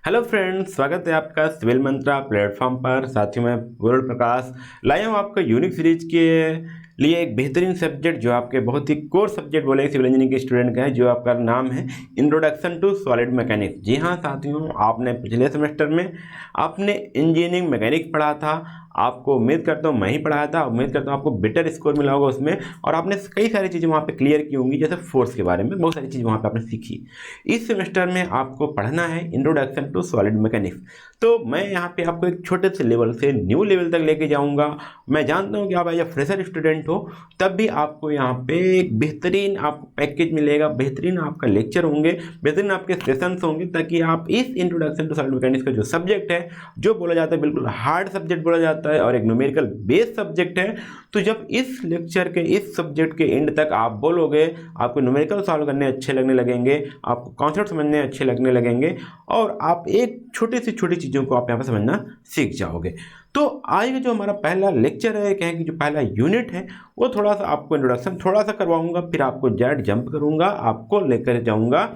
Hello friends, स्वागत है आपका सिविल मंत्रा प्लेटफॉर्म पर। साथियों मैं पूर्ण प्रकाश लाया हूँ आपका यूनिक सीरीज के लिए एक बेहतरीन सब्जेक्ट जो आपके बहुत ही कोर सब्जेक्ट बोले सिविल इंजीनियरिंग के स्टूडेंट का है, जो आपका नाम है इंट्रोडक्शन टू सॉलिड मैकेनिक्स। जी हाँ साथियों, आपने पिछले सेमेस्टर में आपने इंजीनियरिंग मैकेनिक्स पढ़ा था। आपको उम्मीद करता हूँ मैं ही पढ़ाया था, उम्मीद करता हूँ आपको बेटर स्कोर मिला होगा उसमें, और आपने कई सारी चीज़ें वहाँ पे क्लियर की होंगी, जैसे फोर्स के बारे में बहुत सारी चीज़ वहाँ पे आपने सीखी। इस सेमेस्टर में आपको पढ़ना है इंट्रोडक्शन टू सॉलिड मैकेनिक्स। तो मैं यहाँ पे आपको एक छोटे से लेवल से न्यू लेवल तक लेके जाऊँगा। मैं जानता हूँ कि आप एज ए फ्रेशर स्टूडेंट हो, तब भी आपको यहाँ पे एक बेहतरीन आपको पैकेज मिलेगा, बेहतरीन आपका लेक्चर होंगे, बेहतरीन आपके सेशंस होंगे, ताकि आप इस इंट्रोडक्शन टू सॉलिड मैकेनिक्स का जो सब्जेक्ट है, जो बोला जाता है बिल्कुल हार्ड सब्जेक्ट बोला जाता है और एक न्यूमेरिकल बेस्ड सब्जेक्ट है, तो जब इस लेक्चर के इस सब्जेक्ट के एंड तक आप बोलोगे, आपको न्यूमेरिकल सॉल्व करने अच्छे लगने लगेंगे, आपको कॉन्सेप्ट समझने अच्छे लगने लगेंगे, और आप एक छोटी सी छोटी चीज़ों को आप यहाँ पर समझना सीख जाओगे। तो आज का जो हमारा पहला लेक्चर है, कहें कि जो पहला यूनिट है, वो थोड़ा सा आपको इंट्रोडक्शन थोड़ा सा करवाऊंगा, फिर आपको जेड जंप करूंगा, आपको लेकर जाऊंगा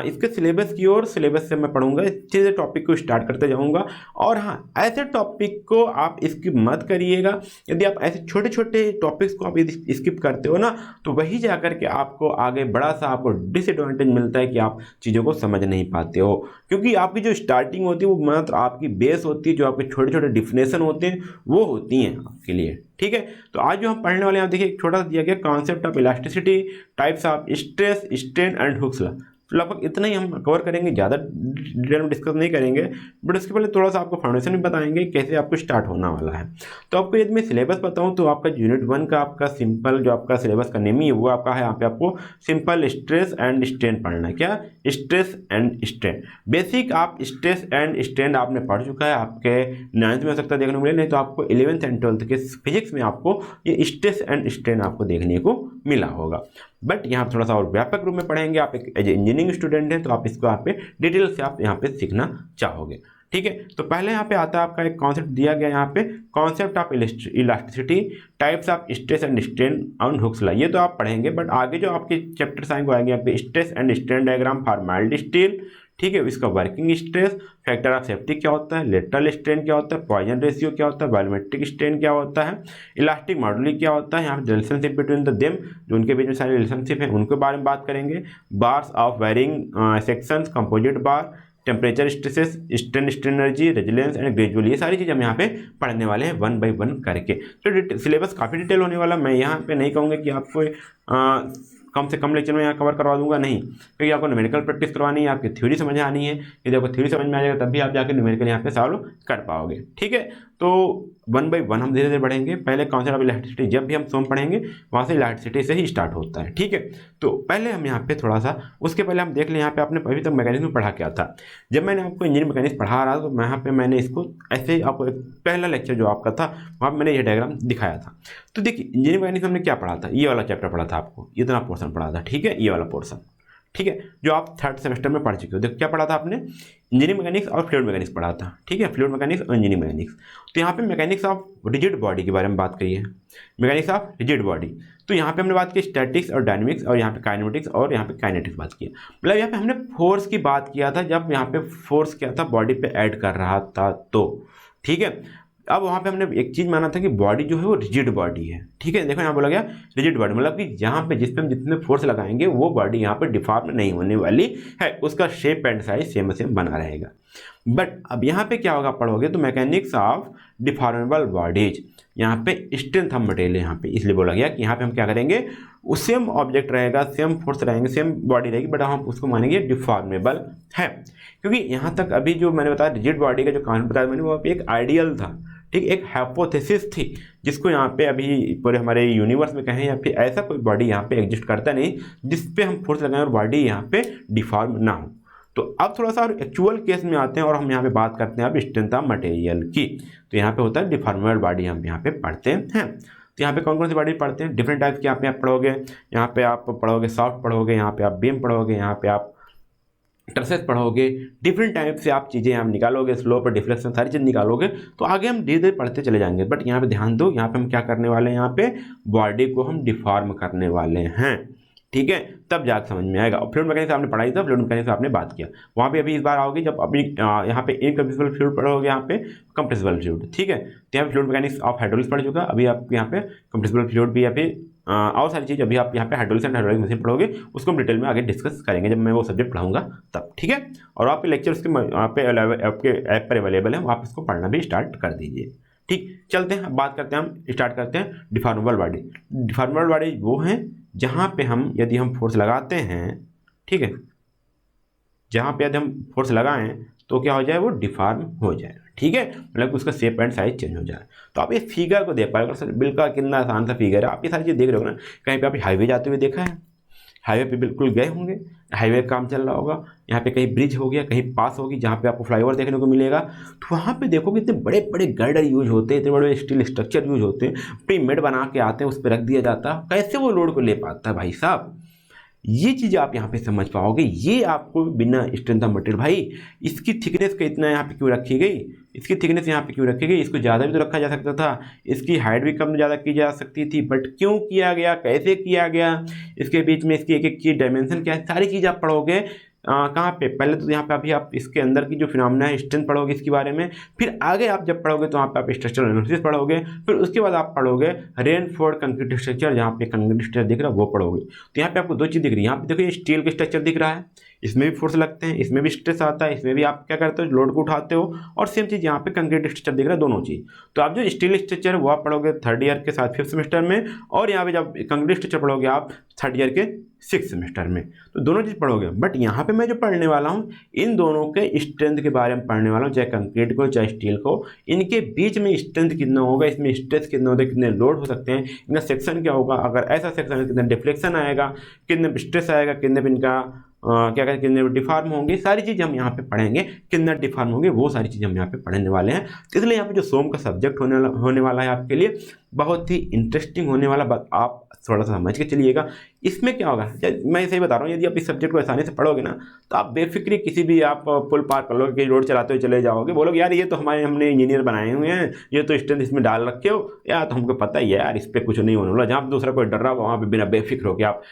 इसके सिलेबस की ओर। सिलेबस से मैं पढ़ूंगा, इस चीज़ टॉपिक को स्टार्ट करते जाऊंगा। और हाँ, ऐसे टॉपिक को आप स्किप मत करिएगा। यदि आप ऐसे छोटे छोटे टॉपिक्स को आप यदि स्किप करते हो ना, तो वही जाकर के आपको आगे बड़ा सा आपको डिसएडवांटेज मिलता है कि आप चीज़ों को समझ नहीं पाते हो, क्योंकि आपकी जो स्टार्टिंग होती है वो मात्र आपकी बेस होती है, जो आपके छोटे छोटे डिफिनेशन होते हैं वो होती हैं आपके लिए। ठीक है, तो आज जो हम पढ़ने वाले हैं, आप देखिए एक छोटा सा दिया गया concept of elasticity, types of stress, strain and Hooke's law. लगभग इतना ही हम कवर करेंगे, ज़्यादा डिटेल में डिस्कस नहीं करेंगे, बट उसके पहले थोड़ा सा आपको फाउंडेशन भी बताएंगे कैसे आपको स्टार्ट होना वाला है। तो आपको यदि मैं सिलेबस बताऊं, तो आपका यूनिट 1 का आपका सिंपल जो आपका सिलेबस का नेम ही है वो आपका है, यहाँ पे आपको सिंपल स्ट्रेस एंड स्ट्रेन पढ़ना है। क्या? Stress and strain. बेसिक आप स्ट्रेस एंड स्ट्रेन आपने पढ़ चुका है, आपके 9th में हो सकता है देखने को मिले, नहीं तो आपको 11th एंड 12th के फिजिक्स में आपको ये स्ट्रेस एंड स्ट्रेन आपको देखने को मिला होगा। बट यहाँ थोड़ा सा और व्यापक रूप में पढ़ेंगे। आप एक एज इंजीनियरिंग स्टूडेंट हैं, तो आप इसको यहाँ पे डिटेल से आप यहाँ पे सीखना चाहोगे। ठीक है, तो पहले यहाँ पे आता है आपका एक कॉन्सेप्ट दिया गया यहाँ पे, concept of elasticity, types of stress and strain on Hooke's law. ये तो आप पढ़ेंगे, बट आगे जो आपके चैप्टर्स आएंगे आएंगे आपके stress and strain diagram for mild steel. ठीक है, इसका working stress, factor of safety क्या होता है, लेटरल स्ट्रेन क्या होता है, पॉइजन रेशियो क्या होता है, बायोमेट्रिक स्ट्रेन क्या होता है, इलास्टिक मॉडुली क्या होता है, यहाँ पे रिलेशनशिप बिटवीन द देम, जो उनके बीच में सारे रिलेशनशिप है उनके बारे में बात करेंगे, bars of varying sections, composite bar, temperature stresses, strain energy, resilience and gradual, ये सारी चीज़ हम यहाँ पे पढ़ने वाले हैं 1 by 1 करके। तो सिलेबस काफ़ी डिटेल होने वाला। मैं यहाँ पे नहीं कहूँगा कि आपको कम से कम लेक्चर में यहाँ कवर करवा दूंगा, नहीं, क्योंकि आपको न्यूमेरिकल प्रैक्टिस करवानी है, आपकी थ्योरी समझ आनी है। यदि आपको थ्योरी समझ में आ जाएगा तब भी आप जाकर न्यूमेरिकल यहाँ पे सॉल्व कर पाओगे। ठीक है, तो 1 by 1 हम धीरे धीरे बढ़ेंगे। पहले कॉन्सेप्ट ऑफ इलेक्ट्रिसिटी जब भी हम सोम पढ़ेंगे, वहाँ से इलेक्ट्रिसिटी से ही स्टार्ट होता है। ठीक है, तो पहले हम यहाँ पे थोड़ा सा, उसके पहले हम देख लें यहाँ पे आपने अभी तक मैकेनिक्स पढ़ा क्या था। जब मैंने आपको इंजीनियरिंग मैकेनिक्स पढ़ा रहा तो यहाँ पे मैंने इसको ऐसे आपको एक पहला लेक्चर जो आपका था वहाँ पर मैंने ये डायग्राम दिखाया था। तो देखिए इंजीनियरिंग मैकेनिक्स हमने क्या पढ़ा था, ये वाला चैप्टर पढ़ा था, आपको इतना पोर्सन पढ़ा था। ठीक है, ये वाला पोर्सन, ठीक है, जो आप 3rd सेमेस्टर में पढ़ चुके हो। देखो क्या पढ़ा था आपने, इंजीनियरिंग मैकेनिक्स और फ्लूइड मैकेनिक्स पढ़ा था। ठीक है, फ्लूइड मैकेनिक्स और इंजीनियरिंग मैकेनिक्स। तो यहाँ पे मैकेनिक्स ऑफ रिजिड बॉडी के बारे में बात करी है, मैकेनिक्स ऑफ रिजिड बॉडी। तो यहाँ पे हमने बात की स्टैटिक्स और डायनेमिक्स, और यहाँ पे काइनेमेटिक्स और यहाँ पे काइनेटिक्स बात की। मतलब यहाँ पे हमने फोर्स की बात किया था, जब यहाँ पे फोर्स क्या था, बॉडी पे ऐड कर रहा था तो। ठीक है, अब वहाँ पे हमने एक चीज़ माना था कि बॉडी जो है वो रिजिड बॉडी है। ठीक है, देखो यहाँ बोला गया रिजिड बॉडी, मतलब कि जहाँ पे जिस पे हम जितने फोर्स लगाएंगे वो बॉडी यहाँ पे डिफॉर्म नहीं होने वाली है, उसका shape and size same same बना रहेगा। बट अब यहाँ पे क्या होगा पढ़ोगे तो मैकेनिक्स ऑफ डिफॉर्मेबल बॉडीज, यहाँ पे स्ट्रेंथ ऑफ मटेरियल यहाँ पे इसलिए बोला गया कि यहाँ पे हम क्या करेंगे, वो सेम ऑब्जेक्ट रहेगा, सेम फोर्स रहेंगे, सेम बॉडी रहेगी, बट हम उसको मानेंगे डिफॉर्मेबल है। क्योंकि यहाँ तक अभी जो मैंने बताया रिजिड बॉडी का जो कॉन्सेप्ट बताया मैंने, वो एक आइडियल था। ठीक, एक हाइपोथेसिस थी, जिसको यहाँ पे अभी पूरे हमारे यूनिवर्स में कहें या फिर ऐसा कोई बॉडी यहाँ पे एग्जिस्ट करता नहीं जिस पे हम फोर्स लगाएं और बॉडी यहाँ पे डिफॉर्म ना हो। तो अब थोड़ा सा एक्चुअल केस में आते हैं और हम यहाँ पे बात करते हैं अब स्ट्रेंथ ऑफ मटेरियल की। तो यहाँ पे होता है डिफॉर्मेबल बॉडी हम यहाँ पे पढ़ते हैं। तो यहाँ पे कौन कौन सी बॉडी पढ़ते हैं, डिफरेंट टाइप्स की आप यहाँ पढ़ोगे। यहाँ पे आप पढ़ोगे सॉफ्ट पढ़ोगे, यहाँ पे आप बीम पढ़ोगे, यहाँ पे आप ट्रसेस पढ़ोगे, डिफरेंट टाइप से आप चीज़ें आप निकालोगे, स्लोप और डिफ्लेक्शन सारी चीज़ निकालोगे। तो आगे हम धीरे धीरे पढ़ते चले जाएंगे। बट यहाँ पे ध्यान दो, यहाँ पे हम क्या करने वाले हैं, यहाँ पे बॉडी को हम डिफॉर्म करने वाले हैं। ठीक है, तब जाकर समझ में आएगा। और फ्लूइड मैकेनिक्स आपने पढ़ाई था, फ्लूइड मैकेनिक्स आपने बात किया, वहाँ पे अभी इस बार आओगे जब अभी यहाँ पे इनकम्प्रेसिबल फ्लूइड पढ़ोगे, यहाँ पे कंप्रेसिबल फ्लूइड, ठीक है। तो यहाँ पे फ्लूइड मैकेनिक्स ऑफ हाइड्रोलिक्स पढ़ चुका, अभी आप यहाँ पे कंप्रेसिबल फ्लूइड भी, या फिर और सारी चीज़ अभी आप यहाँ पे हाइड्रोलिक्स एंड हाइड्रोलिक मशीन पढ़ोगे, उसको हम डिटेल में आगे डिस्कस करेंगे जब मैं वो सब्जेक्ट पढ़ाऊंगा तब, ठीक है। और आप लेक्चर उसके यहाँ पे आपके ऐप पर अवेलेबल है, आप इसको पढ़ना भी स्टार्ट कर दीजिए, ठीक। चलते हैं, अब बात करते हैं, हम स्टार्ट करते हैं डिफॉर्मेबल बॉडी। डिफॉर्मेबल बॉडी वो है जहाँ पे हम यदि हम फोर्स लगाते हैं, ठीक है, जहाँ पे यदि हम फोर्स लगाएं तो क्या हो जाए, वो डिफॉर्म हो जाए, ठीक है, मतलब उसका शेप एंड साइज चेंज हो जाए। तो आप इस फिगर को देख पाएगा सर, बिल्कुल कितना आसान सा फिगर है। आप ये सारी चीज़ देख रहे हो ना, कहीं पे आप हाईवे जाते हुए देखा है, हाईवे पे बिल्कुल गए होंगे, हाईवे का काम चल रहा होगा, यहाँ पे कहीं ब्रिज हो गया, कहीं पास होगी, जहाँ पे आपको फ्लाईओवर देखने को मिलेगा, तो वहाँ पे देखोगे इतने बड़े बड़े गर्डर यूज होते हैं, इतने बड़े स्टील स्ट्रक्चर यूज होते हैं, प्री मेड बना के आते हैं, उस पर रख दिया जाता है, कैसे वो लोड को ले पाता है भाई साहब। ये चीज़ आप यहाँ पे समझ पाओगे, ये आपको बिना स्ट्रेंथ ऑफ मटेरियल, भाई इसकी थिकनेस का इतना यहाँ पे क्यों रखी गई, इसकी थिकनेस यहाँ पे क्यों रखी गई, इसको ज़्यादा भी तो रखा जा सकता था, इसकी हाइट भी कम ज़्यादा की जा सकती थी, बट क्यों किया गया, कैसे किया गया, इसके बीच में इसकी एक एक चीज़ डायमेंशन क्या है, सारी चीज़ आप पढ़ोगे। कहाँ पे, पहले तो यहाँ पे अभी आप इसके अंदर की जो फिनोमेना है स्ट्रेंथ पढ़ोगे इसके बारे में, फिर आगे आप जब पढ़ोगे तो वहाँ पे आप स्ट्रक्चरल एनालिसिस पढ़ोगे, फिर उसके बाद आप पढ़ोगे रेनफोर्ड कंक्रीट स्ट्रक्चर, जहाँ पे कंक्रीट स्ट्रक्चर दिख रहा है वो पढ़ोगे। तो यहाँ पे आपको दो चीज़ दिख रही है, यहाँ पे देखो ये स्टील के स्ट्रक्चर दिख रहा है, इसमें भी फोर्स लगते हैं, इसमें भी स्ट्रेस आता है, इसमें भी आप क्या करते हो, लोड को उठाते हो, और सेम चीज़ यहाँ पे कंक्रीट स्ट्रक्चर दिख रहा है, दोनों चीज़। तो आप जो स्टील स्ट्रक्चर है वो आप पढ़ोगे 3rd ईयर के साथ 5th सेमेस्टर में, और यहाँ पे जब कंक्रीट स्ट्रक्चर पढ़ोगे आप 3rd ईयर के 6th सेमेस्टर में, तो दोनों चीज़ पढ़ोगे। बट यहाँ पे मैं जो पढ़ने वाला हूँ, इन दोनों के स्ट्रेंथ के बारे में पढ़ने वाला हूँ, चाहे कंक्रीट को चाहे स्टील को, इनके बीच में स्ट्रेंथ कितना होगा, इसमें स्ट्रेस कितना होता है, कितने लोड हो सकते हैं, इनका सेक्शन क्या होगा, अगर ऐसा सेक्शन है कितना डिफ्लेक्शन आएगा, कितने स्ट्रेस आएगा, कितने पे इनका क्या कहते हैं, कितने डिफॉर्म होंगे, सारी चीज़ हम यहाँ पे पढ़ेंगे, कितना डिफॉर्म होंगे, वो सारी चीज़ हम यहाँ पे पढ़ने वाले हैं। इसलिए यहाँ पे जो सोम का सब्जेक्ट होने वाला है आपके लिए बहुत ही इंटरेस्टिंग होने वाला, आप थोड़ा सा समझ के चलिएगा। इसमें क्या होगा, मैं सही बता रहा हूँ, यदि आप इस सब्जेक्ट को आसानी से पढ़ोगे ना, तो आप बेफिक्री किसी भी आप पुल पार कर लोगे, रोड चलाते हुए चले जाओगे, बोलोगे यार ये तो हमने इंजीनियर बनाए हुए हैं, ये तो स्ट्रेंथ इसमें डाल रखे हो यार, तो हमको पता ही है यार, इस पर कुछ नहीं होने वाला। जहाँ पर दूसरा कोई डर रहा हो, वहाँ पर बिना बेफिक्र हो कि आप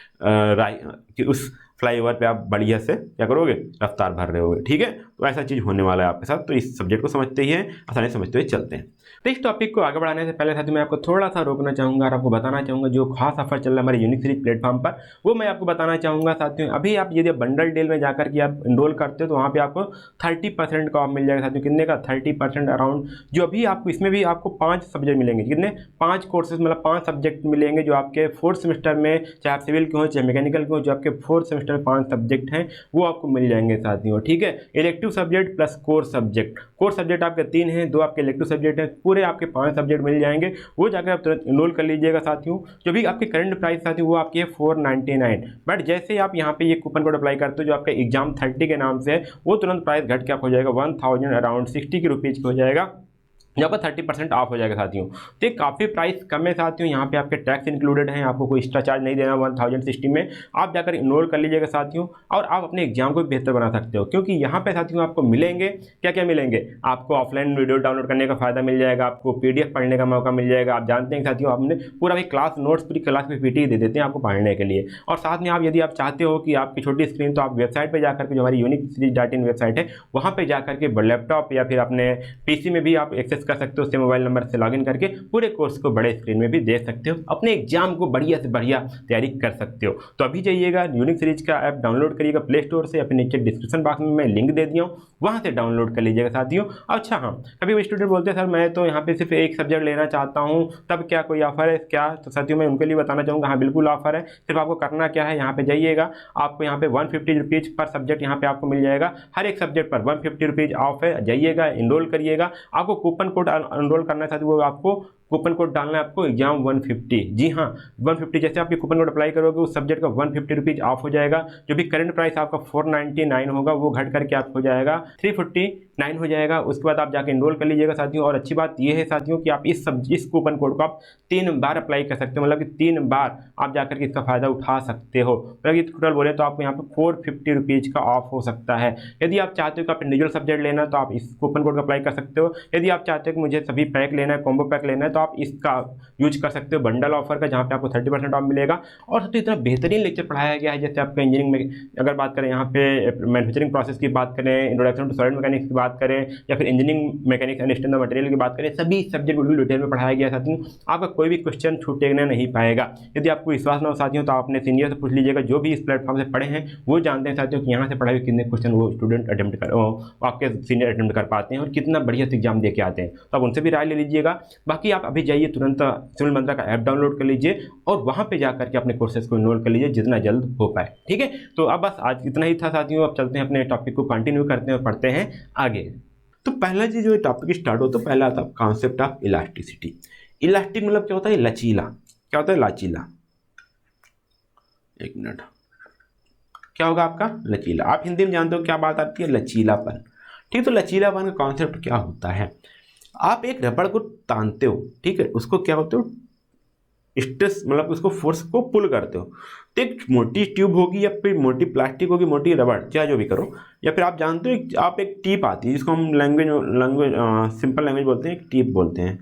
कि उस फ्लाईओवर पे आप बढ़िया से क्या करोगे, रफ्तार भर रहे होगे, ठीक है। तो ऐसा चीज़ होने वाला है आपके साथ, तो इस सब्जेक्ट को समझते ही है, आसानी से समझते हुए चलते हैं। तो इस टॉपिक को आगे बढ़ाने से पहले साथियों मैं आपको थोड़ा सा रोकना चाहूँगा और आपको बताना चाहूँगा जो खास ऑफर चल रहा है हमारे यूनिक सीरीज प्लेटफॉर्म पर, वो मैं आपको बताना चाहूँगा साथियों। अभी आप यदि बंडल डील में जाकर के आप इनरोल करते हो तो वहाँ पे आपको 30% का ऑफ मिल जाएगा साथियों। कितने का, 30% अराउंड। जो अभी आपको इसमें भी आपको 5 सब्जेक्ट मिलेंगे, कितने, 5 कोर्सेज, मतलब 5 सब्जेक्ट मिलेंगे जो आपके 4th सेमेस्टर में, चाहे आप सिविल के हो चाहे मैकेनिकल के हो, जो आपके 4th सेमेस्टर में 5 सब्जेक्ट हैं वो आपको मिल जाएंगे साथियों, ठीक है। Elective subject plus core subject, core subject आपके 3 हैं, 2 आपके इलेक्टिव सब्जेक्ट हैं, पूरे आपके 5 सब्जेक्ट मिल जाएंगे। वो जाकर आप तुरंत इनरोल कर लीजिएगा साथियों। जो भी आपकी करंट प्राइस साथियों वो आपकी है 499, बट जैसे आप यहाँ पे ये कूपन कोड अप्लाई करते हो जो आपका एग्जाम 30 के नाम से है, वो तुरंत प्राइस घट के आपको हो जाएगा 1000 अराउंड 60 के रुपीज़ हो जाएगा, यहाँ पर 30% ऑफ हो जाएगा साथियों। तो ये काफ़ी प्राइस कम है साथियों, यहाँ पे आपके टैक्स इंक्लूडेड हैं, आपको कोई एक्स्ट्रा चार्ज नहीं देना। 1060 में आप जाकर इनरोल कर लीजिएगा साथियों, और आप अपने एग्जाम को भी बेहतर बना सकते हो, क्योंकि यहाँ पे साथियों आपको मिलेंगे क्या क्या मिलेंगे, आपको ऑफलाइन वीडियो डाउनलोड करने का फायदा मिल जाएगा, आपको PDF पढ़ने का मौका मिल जाएगा। आप जानते हैं साथियों, आपने पूरा भी क्लास नोट्स पूरी क्लास में PT दे देते हैं आपको पढ़ने के लिए। और साथ में आप यदि आप चाहते हो कि आपकी छोटी स्क्रीन, तो आप वेबसाइट पर जाकर के, जो हमारी uniqueseries.in वेबसाइट है, वहाँ पर जाकर के लैपटॉप या फिर अपने PC में भी आप एक्सेस कर सकते हो, उससे मोबाइल नंबर से लॉगिन करके पूरे कोर्स को बड़े स्क्रीन में भी देख सकते हो, अपने एग्जाम को बढ़िया से बढ़िया तैयारी कर सकते हो। तो अभी जाइएगा यूनिक सीरीज का ऐप डाउनलोड करिएगा प्ले स्टोर से, अपने नीचे डिस्क्रिप्शन बॉक्स में मैं लिंक दे दिया हूँ, वहाँ से डाउनलोड कर लीजिएगा साथियों। अच्छा हाँ, कभी वो स्टूडेंट बोलते हैं सर मैं तो यहाँ पे सिर्फ एक सब्जेक्ट लेना चाहता हूँ, तब क्या कोई ऑफर है क्या? तो साथियों मैं उनके लिए बताना चाहूँगा, हाँ बिल्कुल ऑफर है। सिर्फ आपको करना क्या है, यहाँ पे जाइएगा, आपको यहाँ पे 150 रुपीज़ पर सब्जेक्ट यहाँ पे आपको मिल जाएगा, हर एक सब्जेक्ट पर 150 रुपीज़ ऑफ है। जाइएगा, इनरोल करिएगा। आपको कूपन कोड इनरोल करना है साथियों, वो आपको कूपन कोड डालना है आपको एग्जाम 150। जी हाँ 150, जैसे आप ये कूपन कोड अप्लाई करोगे उस सब्जेक्ट का 150 रुपीज़ ऑफ हो जाएगा। जो भी करंट प्राइस आपका 499 होगा वो घट करके आपको हो जाएगा 349 हो जाएगा। उसके बाद आप जाके इनरोल कर लीजिएगा साथियों। और अच्छी बात ये है साथियों कि आप इस कूपन कोड को आप 3 बार अप्लाई कर सकते हो, मतलब कि 3 बार आप जाकर के इसका फ़ायदा उठा सकते हो। मतलब ये टोटल बोले तो आपको यहाँ पर 450 रुपीज़ का ऑफ हो सकता है। यदि आप चाहते हो कि आप इंडिविजुअल सब्जेक्ट लेना तो आप इस कूपन कोड का अप्लाई कर सकते हो। यदि आप चाहते हो कि मुझे सभी पैक लेना है, कॉम्बो पैक लेना है, तो तो आप इसका यूज कर सकते हो बंडल ऑफर का, जहाँ पे आपको 30% ऑफ मिलेगा। और सबसे इतना बेहतरीन लेक्चर पढ़ाया गया है, जैसे आपका इंजीनियरिंग में अगर बात करें, यहाँ पे मैन्युफैक्चरिंग प्रोसेस की बात करें, इंट्रोडक्शन टू सॉलिड मैकेनिक्स की बात करें, या फिर engineering mechanics and standard material की बात करें, सभी सब्जेक्ट बिल्कुल डिटेल में पढ़ाया गया साथियों। आपका कोई भी क्वेश्चन छूटने नहीं पाएगा। यदि आपको विश्वास ना हो साथियों तो आप अपने सीनियर से पूछ लीजिएगा, जो भी इस प्लेटफॉर्म से पढ़े हैं वो जानते हैं साथियों कि यहाँ से पढ़ाए हुए कितने क्वेश्चन वो स्टूडेंट अटेम्प्ट कर आपके सीनियर अटेम्प्ट कर पाते हैं और कितना बढ़िया से एग्जाम दे के आते हैं। तो आप उनसे भी राय ले लीजिएगा। बाकी आप अभी जाइए तुरंत सिविल मंत्रा का ऐप डाउनलोड कर लीजिए और वहाँ पे जा करके अपने कोर्सेज को इनरोल कर लीजिए जितना जल्द हो पाए। ठीक है, तो अब बस आज इतना ही था साथियों। अब चलते हैं अपने टॉपिक को कंटिन्यू करते हैं और पढ़ते हैं आगे। तो पहला चीज जो टॉपिक स्टार्ट हो तो पहला आता है कॉन्सेप्ट ऑफ इलास्टिसिटी। इलास्टिक मतलब क्या होता है? लचीला। क्या होता है? लचीला। एक मिनट, क्या होगा आपका? लचीला। आप हिंदी में जानते हो क्या बात आती है? लचीलापन। ठीक, तो लचीलापन का कॉन्सेप्ट क्या होता है? आप एक रबड़ को तानते हो, ठीक है, उसको क्या होते हो? स्ट्रेस मतलब उसको फोर्स को पुल करते हो, तो एक मोटी ट्यूब होगी या फिर मोटी प्लास्टिक होगी, मोटी रबड़, चाहे जो भी करो, या फिर आप जानते हो आप एक टीप आती है जिसको हम लैंग्वेज सिंपल लैंग्वेज बोलते हैं, एक टीप बोलते हैं।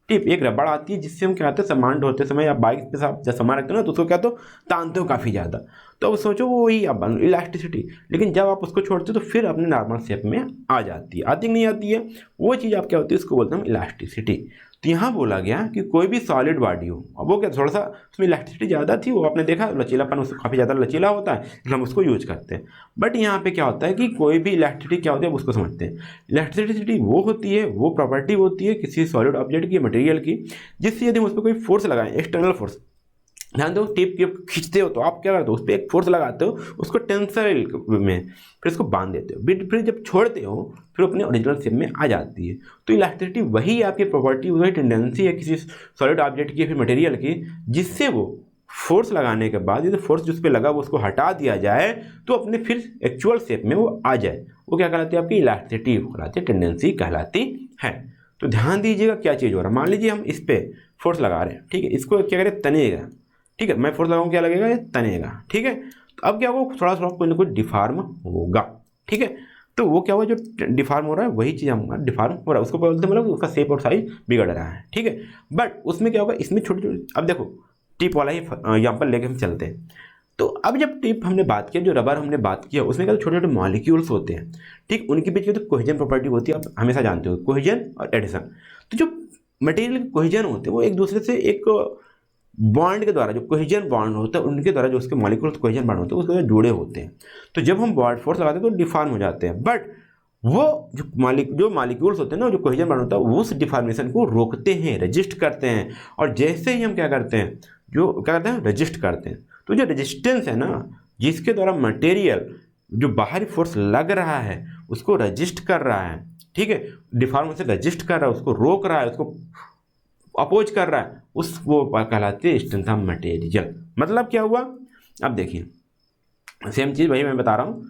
टिप एक रबड़ आती है जिससे हम क्या होते हैं सामान ढोते समय या बाइक पे साथ जब सामान रखते हो ना तो उसको क्या तो तानते हो काफ़ी ज़्यादा। तो अब सोचो वो वही अब इलास्टिसिटी, लेकिन जब आप उसको छोड़ते हो तो फिर अपने नॉर्मल शेप में आ जाती है। आती नहीं आती है वो चीज़ आप क्या होती है उसको बोलते हैं इलास्टिसिटी। तो यहाँ बोला गया कि कोई भी सॉलिड बॉडी हो, अब वो क्या थोड़ा सा उसमें इलास्टिसिटी ज़्यादा थी, वो आपने देखा लचीलापन उसको काफ़ी ज़्यादा लचीला होता है इसलिए हम उसको यूज करते हैं। बट यहाँ पे क्या होता है कि कोई भी इलास्टिसिटी क्या होती है उसको समझते हैं। इलास्टिसिटी वो होती है, वो प्रॉपर्टी होती है किसी सॉलिड ऑब्जेक्ट की, मटेरियल की, जिससे यदि हम उस पर कोई फोर्स लगाएं, एक्सटर्नल फोर्स, ध्यान दो, टिप जब खींचते हो तो आप क्या करते हो उस पर एक फोर्स लगाते हो उसको टेंसर में, फिर उसको बांध देते हो, फिर जब छोड़ते हो फिर अपने ओरिजिनल शेप में आ जाती है। तो इलास्टिसिटी वही आपकी प्रॉपर्टी, वही टेंडेंसी है किसी सॉलिड ऑब्जेक्ट की या फिर मटेरियल की, जिससे वो फोर्स लगाने के बाद यदि फोर्स जिस पे लगा वो उसको हटा दिया जाए तो अपने फिर एक्चुअल शेप में वो आ जाए। वो क्या कहलाती है? आपकी इलास्टिसिटी कहलाती है, टेंडेंसी कहलाती है। तो ध्यान दीजिएगा क्या चीज़ हो रहा है। मान लीजिए हम इस पर फोर्स लगा रहे हैं, ठीक है, इसको क्या करें? तनेगा, ठीक है, मैं फोर्स लगाऊँ क्या लगेगा? ये तनेगा, ठीक है। तो अब क्या होगा? थोड़ा थोड़ा कोई ना कोई डिफार्म होगा, ठीक है। तो वो क्या हुआ? जो डिफार्म हो रहा है वही चीज़ हमारा डिफार्म हो रहा है, उसको बोलते हैं मतलब उसका शेप और साइज बिगड़ रहा है, ठीक है। बट उसमें क्या होगा? इसमें छोटे छोटे, अब देखो टिप वाला ही एग्जाम्पल लेके हम चलते हैं। तो अब जब टिप हमने बात किया, जो रबर हमने बात किया, उसमें क्या छोटे छोटे मॉलिक्यूल्स होते हैं, ठीक, उनके बीच में तो कोहेजन प्रॉपर्टी होती है, आप हमेशा जानते हो, कोहेजन और एडिशन। तो जो मटेरियल के कोहेजन होते हैं वो एक दूसरे से एक बॉन्ड के द्वारा, जो कोहेजन बॉन्ड होता है उनके द्वारा, जो उसके मॉलिक्यूल्स कोहेजन बॉन्ड होते हैं उसके द्वारा जुड़े होते हैं। तो जब हम बॉन्ड फोर्स लगाते हैं तो डिफॉर्म हो जाते हैं, बट वो जो मॉलिक्यूल्स होते हैं ना, जो कोहेजन बॉन्ड होता है वो उस डिफॉर्मेशन को रोकते हैं, रजिस्ट करते हैं। और जैसे ही हम क्या करते हैं, जो क्या करते हैं, रजिस्ट करते हैं, तो जो रेजिस्टेंस है ना, जिसके द्वारा मटेरियल जो बाहरी फोर्स लग रहा है उसको रजिस्ट कर रहा है, ठीक है, डिफॉर्मेशन रजिस्ट कर रहा है, उसको रोक रहा है, उसको अपोज कर रहा है, उस वो कहलाते हैं स्ट्रेंथ ऑफ मटेरियल। मतलब क्या हुआ? अब देखिए सेम चीज़ वही मैं बता रहा हूँ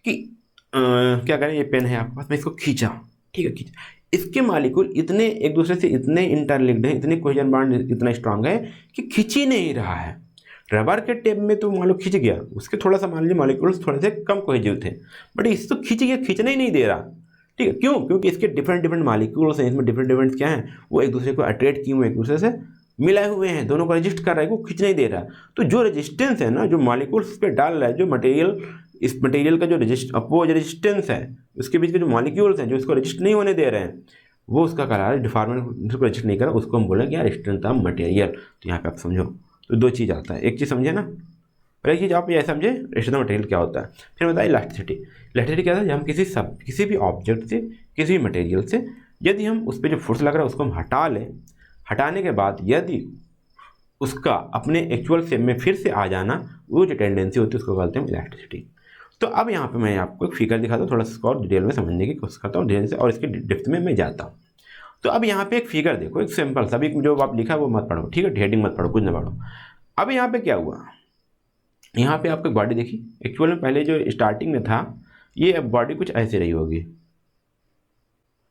कि क्या करें, ये पेन है आपके पास, मैं इसको खींचा, ठीक है, खींचा, इसके मॉलिक्यूल इतने एक दूसरे से इतने इंटरलिंक्ड हैं, इतने कोहेजन बॉन्ड इतना स्ट्रांग है कि खींच ही नहीं रहा है। रबर के टेप में तो मान लो खींच गया, उसके थोड़ा सा मान लीजिए मॉलिक्यूल्स थोड़े से कम कोहेजिव थे, बट इस तो खींच गया, खींचना ही नहीं दे रहा, ठीक है। क्यों? क्योंकि इसके डिफरेंट मॉलिक्यूल्स हैं, इसमें डिफरेंट क्या हैं, वो एक दूसरे को अट्रैक्ट किए हुए, एक दूसरे से मिलाए हुए हैं, दोनों को रजिस्ट कर रहा है, वो खींच नहीं दे रहा। तो जो रेजिस्टेंस है ना, जो मॉलिक्यूल्स पे डाल रहा है, जो मटेरियल, इस मटेरियल का जो अपोज रेजिस्टेंस है, उसके बीच के जो मॉलिक्यूल्स हैं जो इसको रजिस्ट नहीं होने दे रहे हैं, वो उसका कह रहा है डिफॉर्मेशन, जिसको रजिस्ट नहीं कर रहा उसको हम बोलेंगे यार स्ट्रेंथ ऑफ मटेरियल। तो यहाँ पे आप समझो, तो दो चीज़ आता है, एक चीज़ समझे ना, और एक चीज़ आप ये समझे स्ट्रेंथ ऑफ मटेरियल क्या होता है। फिर बताइए इलास्टिसिटी। इलास्टिसिटी क्या है? हम किसी भी ऑब्जेक्ट से, किसी भी मटेरियल से यदि हम उस पर जो फोर्स लग रहा है उसको हम हटा लें, हटाने के बाद यदि उसका अपने एक्चुअल शेप में फिर से आ जाना, वो जो टेंडेंसी होती है उसको कहते हैं इलास्टिसिटी। तो अब यहाँ पे मैं आपको एक फिगर दिखाता हूँ, थोड़ा सा और डिटेल में समझने की कोशिश करता हूँ डिटेल से, और इसके डेप्थ में मैं जाता हूँ। तो अब यहाँ पे एक फिगर देखो, एक सिंपल सभी जो आप लिखा वो मत पढ़ो, ठीक है, हेडिंग मत पढ़ो, कुछ ना पढ़ो। अब यहाँ पे क्या हुआ, यहाँ पे आपको बॉडी देखी, एक्चुअल में पहले जो स्टार्टिंग में था ये बॉडी कुछ ऐसे रही होगी,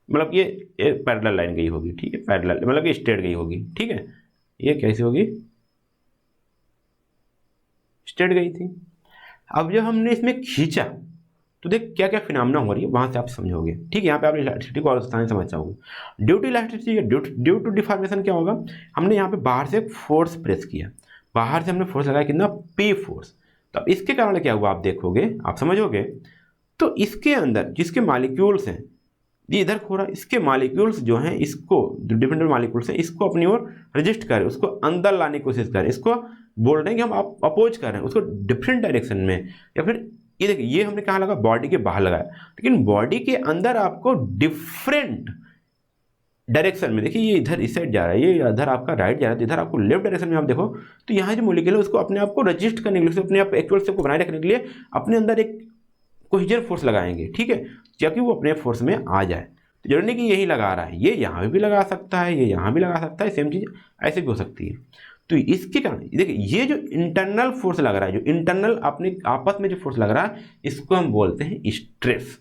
मतलब ये पैरेलल लाइन गई होगी, ठीक है, पैरेलल मतलब ये स्ट्रेट गई होगी, ठीक है, ये कैसी होगी, स्ट्रेट गई थी। अब जब हमने इसमें खींचा तो देख क्या क्या फिनोमेना हो रही है वहाँ से आप समझोगे। ठीक है, यहाँ पे आप इलास्टिसिटी को और आसानी समझ जाओगे। Due to elasticity, due to deformation क्या होगा, हमने यहाँ पे बाहर से फोर्स प्रेस किया, बाहर से हमने फोर्स लगाया कितना, पी फोर्स। तो अब इसके कारण क्या हुआ आप देखोगे, आप समझोगे। तो इसके अंदर जिसके मॉलिक्यूल्स हैं, ये इधर हो रहा है, इसके मॉलिक्यूल्स जो हैं इसको, जो डिफरेंट मॉलिक्यूल्स हैं इसको अपनी ओर रजिस्ट करें, उसको अंदर लाने की कोशिश करें, इसको बोल रहे हैं कि हम आप अपोज कर रहे हैं उसको डिफरेंट डायरेक्शन में। या फिर ये देखिए, ये हमने कहाँ लगा, बॉडी के बाहर लगाया, लेकिन बॉडी के अंदर आपको डिफरेंट डायरेक्शन में, देखिए ये इधर इस साइड जा रहा है, ये इधर आपका राइट जा रहा है, तो इधर आपको लेफ्ट डायरेक्शन में आप देखो, तो यहाँ जो मॉलिक्यूल है उसको अपने आप को रजिस्ट करने के लिए, अपने आप एक्चुअल शेप को बनाए रखने के लिए अपने अंदर एक कोहेजन फोर्स लगाएंगे। ठीक है, ताकि वो अपने फोर्स में आ जाए। तो जरूरी नहीं कि यही लगा रहा है, ये यहाँ भी लगा सकता है, ये यहाँ भी लगा सकता है, सेम चीज़ ऐसे भी हो सकती है। तो इसके कारण देखिए, ये जो इंटरनल फोर्स लग रहा है, जो इंटरनल अपने आपस में जो फोर्स लग रहा है, इसको हम बोलते हैं स्ट्रेस।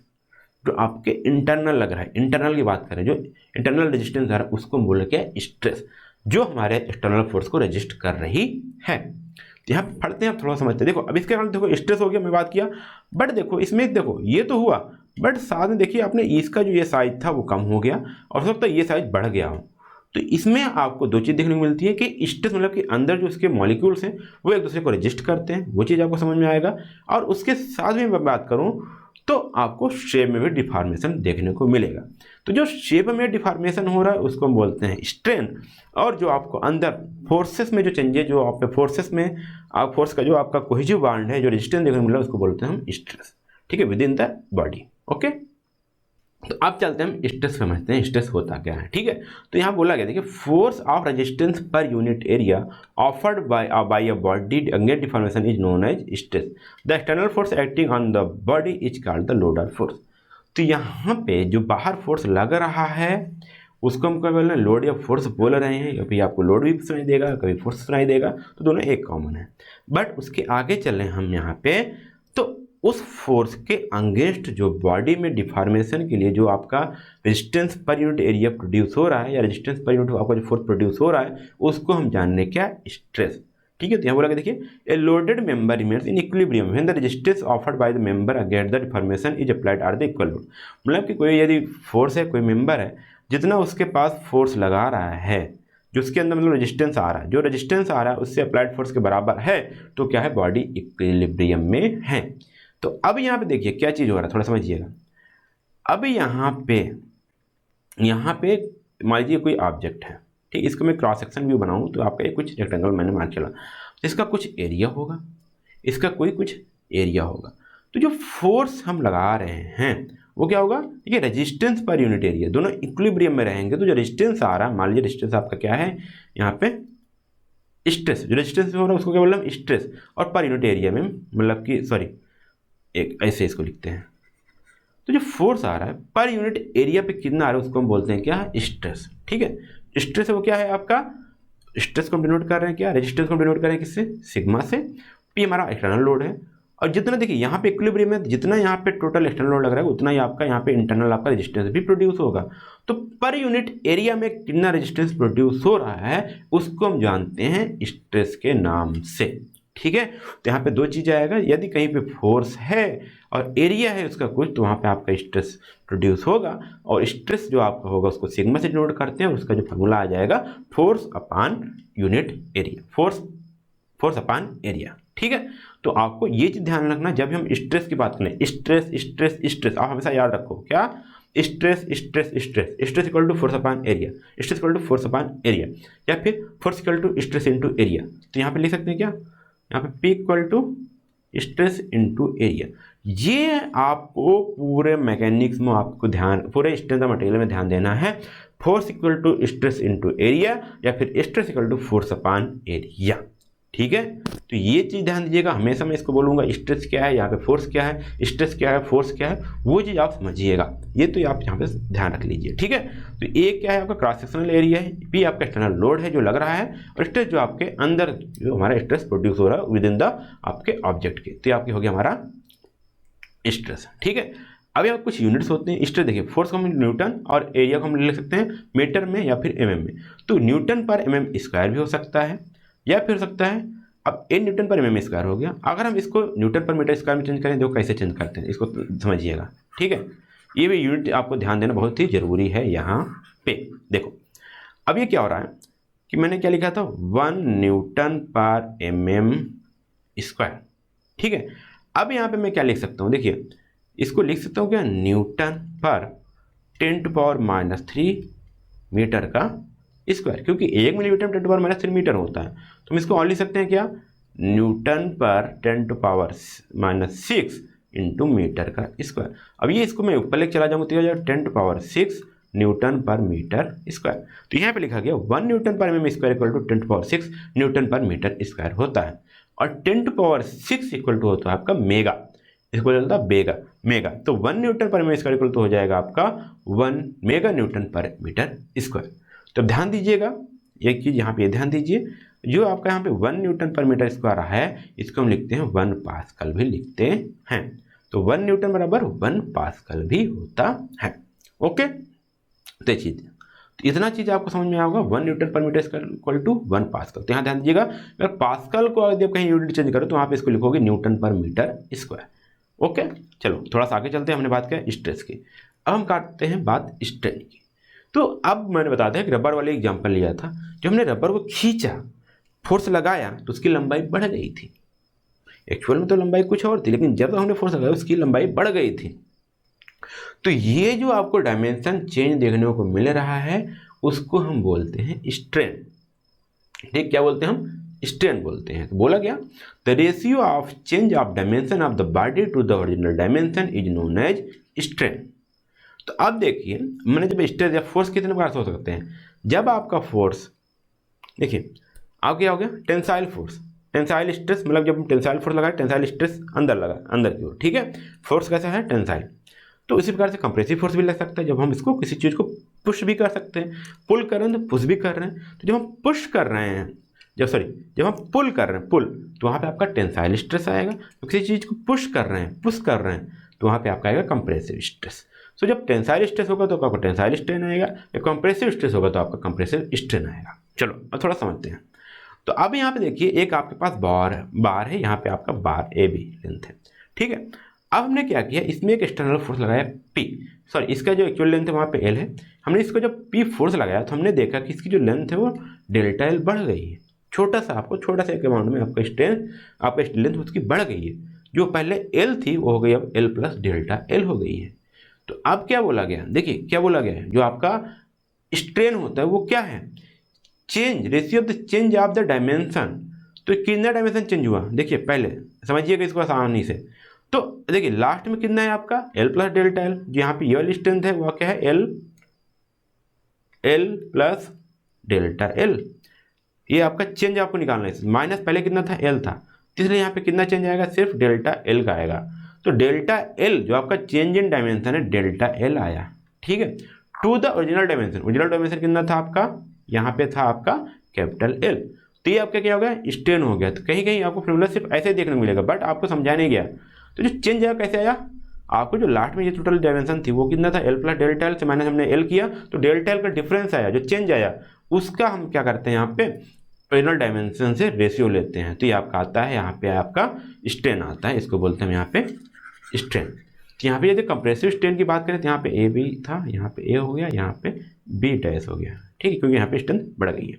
जो आपके इंटरनल लग रहा है, इंटरनल की बात करें, जो इंटरनल रेजिस्टेंस आ रहा है उसको हम बोल रहे हैं स्ट्रेस, जो हमारे एक्सटर्नल फोर्स को रेजिस्ट कर रही है। तो यहाँ पढ़ते हैं, आप थोड़ा समझते हैं। देखो अब इसके कारण देखो स्ट्रेस हो गया, मैं बात किया, बट देखो इसमें देखो ये तो हुआ, बट साथ में देखिए आपने इसका जो ये साइज था वो कम हो गया और हो सकता है ये साइज बढ़ गया हो। तो इसमें आपको दो चीज़ देखने को मिलती है कि स्ट्रेस मतलब कि अंदर जो इसके मॉलिक्यूल्स हैं वो एक दूसरे को रेजिस्ट करते हैं, वो चीज़ आपको समझ में आएगा। और उसके साथ में मैं बात करूँ तो आपको शेप में भी डिफॉर्मेशन देखने को मिलेगा। तो जो शेप में डिफॉर्मेशन हो रहा है उसको हम बोलते हैं स्ट्रेन। और जो आपको अंदर फोर्सेस में जो चेंजेस, जो आप फोर्सेस में आप फोर्स का जो आपका कोहेसिव बॉन्ड है, जो रेजिस्टेंस देखने को मिल रहा है, उसको बोलते हैं हम स्ट्रेस। ठीक है, with in the body. Okay, तो अब चलते हैं हम स्ट्रेस समझते हैं, स्ट्रेस होता क्या है। ठीक है, तो यहाँ बोला गया देखिए, force of resistance per unit area offered by a body against deformation is known as stress. The external force acting on the body is called the loader force. तो यहाँ पे जो बाहर फोर्स लग रहा है उसको हम क्या बोल रहे हैं, लोड या फोर्स बोल रहे हैं। कभी आपको लोड भी सुनाई देगा, कभी फोर्स सुनाई देगा, तो दोनों एक कॉमन है। बट उसके आगे चल रहे हैं हम यहाँ पे, तो उस फोर्स के अगेंस्ट जो बॉडी में डिफॉर्मेशन के लिए जो आपका resistance per unit area produce हो रहा है, या रेजिस्टेंस पर यूनिट आपका जो फोर्स प्रोड्यूस हो रहा है, उसको हम जानने क्या, स्ट्रेस। ठीक है, तो यहाँ बोला कि देखिए, a loaded member remains in equilibrium when the resistance offered by the member against the deformation is applied are the equal load. मतलब कि कोई यदि फोर्स है, कोई मेंबर है, जितना उसके पास फोर्स लगा रहा है, जो उसके अंदर मतलब रेजिस्टेंस आ रहा है, जो रेजिस्टेंस आ रहा है उससे अप्लाइड फोर्स के बराबर है, तो क्या है, बॉडी इक्विलिब्रियम में है। तो अब यहाँ पे देखिए क्या चीज़ हो रहा है, थोड़ा समझिएगा। अब यहाँ पे मान लीजिए कोई ऑब्जेक्ट है, ठीक, इसको मैं क्रॉस सेक्शन व्यू बनाऊँ तो आपका ये कुछ रेक्टेंगल मैंने मार्क चला, इसका कुछ एरिया होगा, इसका कोई कुछ एरिया होगा। तो जो फोर्स हम लगा रहे हैं वो क्या होगा, देखिए रेजिस्टेंस पर यूनिट एरिया, दोनों इक्विलिब्रियम में रहेंगे। तो जो रेजिस्टेंस आ रहा है, मान लीजिए रेजिस्टेंस आपका क्या है, यहाँ पे स्ट्रेस, जो रेजिस्टेंस हो रहा है उसको क्या बोल रहे हैं, स्ट्रेस। और पर यूनिट एरिया में मतलब कि सॉरी, एक ऐसे इसको लिखते हैं। तो जो फोर्स आ रहा है पर यूनिट एरिया पे कितना आ रहा है उसको हम बोलते हैं क्या, स्ट्रेस। ठीक है, स्ट्रेस वो क्या है आपका, स्ट्रेस को डिनोट कर रहे हैं क्या, रेजिस्टेंस को डिनोट कर रहे हैं किससे, सिग्मा से। पी हमारा एक्सटर्नल लोड है, और जितना देखिए यहाँ पे इक्विलिब्रियम में जितना यहाँ पे टोटल एक्सटर्नल लोड लग रहा है उतना ही आपका यहाँ पे इंटरनल आपका रेजिस्टेंस भी प्रोड्यूस होगा। तो पर यूनिट एरिया में कितना रेजिस्टेंस प्रोड्यूस हो रहा है उसको हम जानते हैं स्ट्रेस के नाम से। ठीक है, तो यहाँ पे दो चीज़ आएगा, यदि कहीं पे फोर्स है और एरिया है उसका कुछ, तो वहाँ पे आपका स्ट्रेस प्रोड्यूस होगा। और स्ट्रेस जो आपका होगा उसको सिग्मा से डिनोट करते हैं, और उसका जो फॉर्मूला आ जाएगा force upon unit area, force upon area. ठीक है, तो आपको ये चीज़ ध्यान रखना जब हम स्ट्रेस की बात करें, स्ट्रेस स्ट्रेस स्ट्रेस, आप हमेशा याद रखो क्या, stress stress stress, stress equal to force upon area, stress equal to force upon area, या फिर force equal to stress into area. तो यहाँ पे लिख सकते हैं क्या, यहाँ पे P equal to stress into area. ये आपको पूरे मैकेनिक्स में आपको ध्यान, पूरे स्ट्रेंथ ऑफ मटेरियल में ध्यान देना है। Force equal to stress into area, या फिर stress equal to force upon area. ठीक है, तो ये चीज़ ध्यान दीजिएगा, हमेशा मैं इसको बोलूँगा स्ट्रेस क्या है, यहाँ पे फोर्स क्या है, स्ट्रेस क्या है, फोर्स क्या है, वो चीज़ आप समझिएगा। ये तो आप यहाँ पे ध्यान रख लीजिए। ठीक है, तो ए क्या है आपका क्रॉस सेक्शनल एरिया है, पी आपका एक्सटर्नल लोड है जो लग रहा है, और स्ट्रेस जो आपके अंदर जो हमारा स्ट्रेस प्रोड्यूस हो रहा है विद इन द आपके ऑब्जेक्ट के, तो आपके हो गया हमारा स्ट्रेस। ठीक है, अब यहाँ कुछ यूनिट्स होते हैं स्ट्रेस, देखिए फोर्स को हम न्यूटन और एरिया को हम लिख सकते हैं मीटर में या फिर mm में। तो न्यूटन पर mm स्क्वायर भी हो सकता है, या फिर हो सकता है अब A Newton per M square हो गया। अगर हम इसको न्यूटन पर मीटर स्क्वायर में चेंज करें, देखो कैसे चेंज करते हैं, इसको समझिएगा, ठीक है। ये भी यूनिट आपको ध्यान देना बहुत ही जरूरी है यहाँ पे। देखो अब ये क्या हो रहा है कि मैंने क्या लिखा था, 1 न्यूटन पर एम स्क्वायर, ठीक है। अब यहाँ पे मैं क्या लिख सकता हूँ, देखिए इसको लिख सकता हूँ क्या, न्यूटन पर 10⁻³ मीटर का स्क्वायर, क्योंकि 1 मिलीमीटर में 10⁻³ मीटर होता है, तो हम इसको और लिख सकते हैं क्या, न्यूटन पर 10⁻6 इंटू मीटर का स्क्वायर। अब ये इसको मैं ऊपर लेके चला जाऊँगा तो 10⁻6 न्यूटन पर मीटर स्क्वायर। तो यहाँ पे लिखा गया 1 newton per M square equal to 10⁻6 newton per metre square होता है, और 10⁻6 इक्वल टू होता है आपका मेगा, इसको चलता है बेगा मेगा। तो 1 newton per M square equal to हो जाएगा आपका 1 mega Newton per metre square. तो ध्यान दीजिएगा एक चीज़ यहाँ पे ध्यान दीजिए, जो आपका यहाँ पे 1 न्यूटन पर मीटर स्क्वायर है, इसको हम लिखते हैं 1 पास्कल भी लिखते हैं। तो 1 न्यूटन बराबर 1 पास्कल भी होता है। ओके, तो ये चीज़, तो इतना चीज़ आपको समझ में आएगा, 1 newton per metre square equal to 1 pascal. तो यहाँ ध्यान दीजिएगा, अगर पास्कल को अगर कहीं यूनिट चेंज करो तो वहाँ पे इसको लिखोगे Newton per metre square. Okay, चलो थोड़ा सा आगे चलते हैं। हमने बात किया स्ट्रेस की, अब हम करते हैं बात स्ट्रेन की। तो अब मैंने बताया कि रबर वाले एग्जाम्पल लिया था, जब हमने रबर को खींचा, फोर्स लगाया तो उसकी लंबाई बढ़ गई थी। एक्चुअल में तो लंबाई कुछ और थी, लेकिन जब हमने फोर्स लगाया उसकी लंबाई बढ़ गई थी। तो ये जो आपको डायमेंशन चेंज देखने को मिल रहा है उसको हम बोलते हैं स्ट्रेन। ठीक, क्या बोलते हैं हम, स्ट्रेन बोलते हैं। तो बोला गया the ratio of change of dimension of the body to the original dimension is known as strain. तो अब देखिए, मैंने जब स्ट्रेस या फोर्स कितने प्रकार से हो सकते हैं, जब आपका फोर्स, देखिए आप क्या हो गया, टेंसाइल फोर्स, टेंसाइल स्ट्रेस, मतलब जब हम टेंसाइल फोर्स लगाए, टेंसाइल स्ट्रेस अंदर लगा, अंदर की ओर, ठीक है। फोर्स कैसा है, टेंसाइल। तो इसी प्रकार से कंप्रेसिव फोर्स भी लग सकता है, जब हम इसको किसी चीज़ को पुश भी कर सकते हैं, पुल कर रहे हैं तो पुश भी कर रहे हैं। तो जब हम पुश कर रहे हैं, जब हम पुल कर रहे हैं, पुल, तो वहाँ पे आपका टेंसाइल स्ट्रेस आएगा। तो किसी चीज़ को पुश कर रहे हैं, पुश कर रहे हैं, तो वहाँ पे आपका आएगा कंप्रेसिव स्ट्रेस। सो जब टेंसाइल स्ट्रेस होगा तो आपका टेंसाइल स्ट्रेन आएगा, या कंप्रेसिव स्ट्रेस होगा तो आपका कंप्रेसिव स्ट्रेन आएगा। चलो अब थोड़ा समझते हैं। तो अब यहाँ पे देखिए, एक आपके पास बार है, यहाँ पे आपका बार ए बी लेंथ है, ठीक है। अब हमने क्या किया, इसमें एक एक्सटर्नल फोर्स लगाया P, सॉरी इसका जो एक्चुअल लेंथ है वहाँ पे L है। हमने इसको जब P फोर्स लगाया तो हमने देखा कि इसकी जो लेंथ है वो डेल्टा L बढ़ गई है। छोटा सा एक अमाउंट में आपका लेंथ उसकी बढ़ गई है। जो पहले L थी वो हो गई अब L प्लस डेल्टा L हो गई है। तो अब क्या बोला गया, देखिए क्या बोला गया है, जो आपका स्ट्रेन होता है वो क्या है, change, ratio of the change of the dimension. तो कितना डायमेंशन चेंज हुआ, देखिए पहले समझिएगा इसको आसानी से। तो देखिए लास्ट में कितना है आपका L प्लस डेल्टा L, जो यहाँ पे ये स्ट्रेंथ है वो क्या है, L प्लस डेल्टा L। ये आपका चेंज आपको निकालना है, माइनस पहले कितना था, L था, इसलिए यहाँ पे कितना चेंज आएगा, सिर्फ डेल्टा L का आएगा। तो डेल्टा L जो आपका चेंज इन डायमेंशन है, डेल्टा L आया, ठीक है, to the original dimension. Original dimension कितना था आपका, यहाँ पे था आपका कैपिटल L। तो ये आपका क्या हो गया, स्ट्रेन हो गया। तो कहीं कहीं आपको फॉर्मूला सिर्फ ऐसे देखने को मिलेगा, बट आपको समझाया नहीं गया। तो जो चेंज आया कैसे आया, आपको जो लास्ट में ये टोटल डायमेंशन थी वो कितना था, L प्लस डेल्टा L से माइनस हमने L किया, तो डेल्टा L का डिफरेंस आया, जो चेंज आया उसका हम क्या करते हैं, यहाँ पे ओरिजिनल डायमेंशन से रेशियो लेते हैं। तो ये आपका आता है, यहाँ पे आपका स्ट्रेन आता है, इसको बोलते हैं यहाँ पे स्ट्रेन। तो यहाँ पे यदि कंप्रेसिव स्ट्रेन की बात करें तो यहाँ पे ए बी था, यहाँ पे ए हो गया, यहाँ पे बी डैश हो गया, ठीक है, क्योंकि यहाँ पे स्ट्रेंथ बढ़ गई है।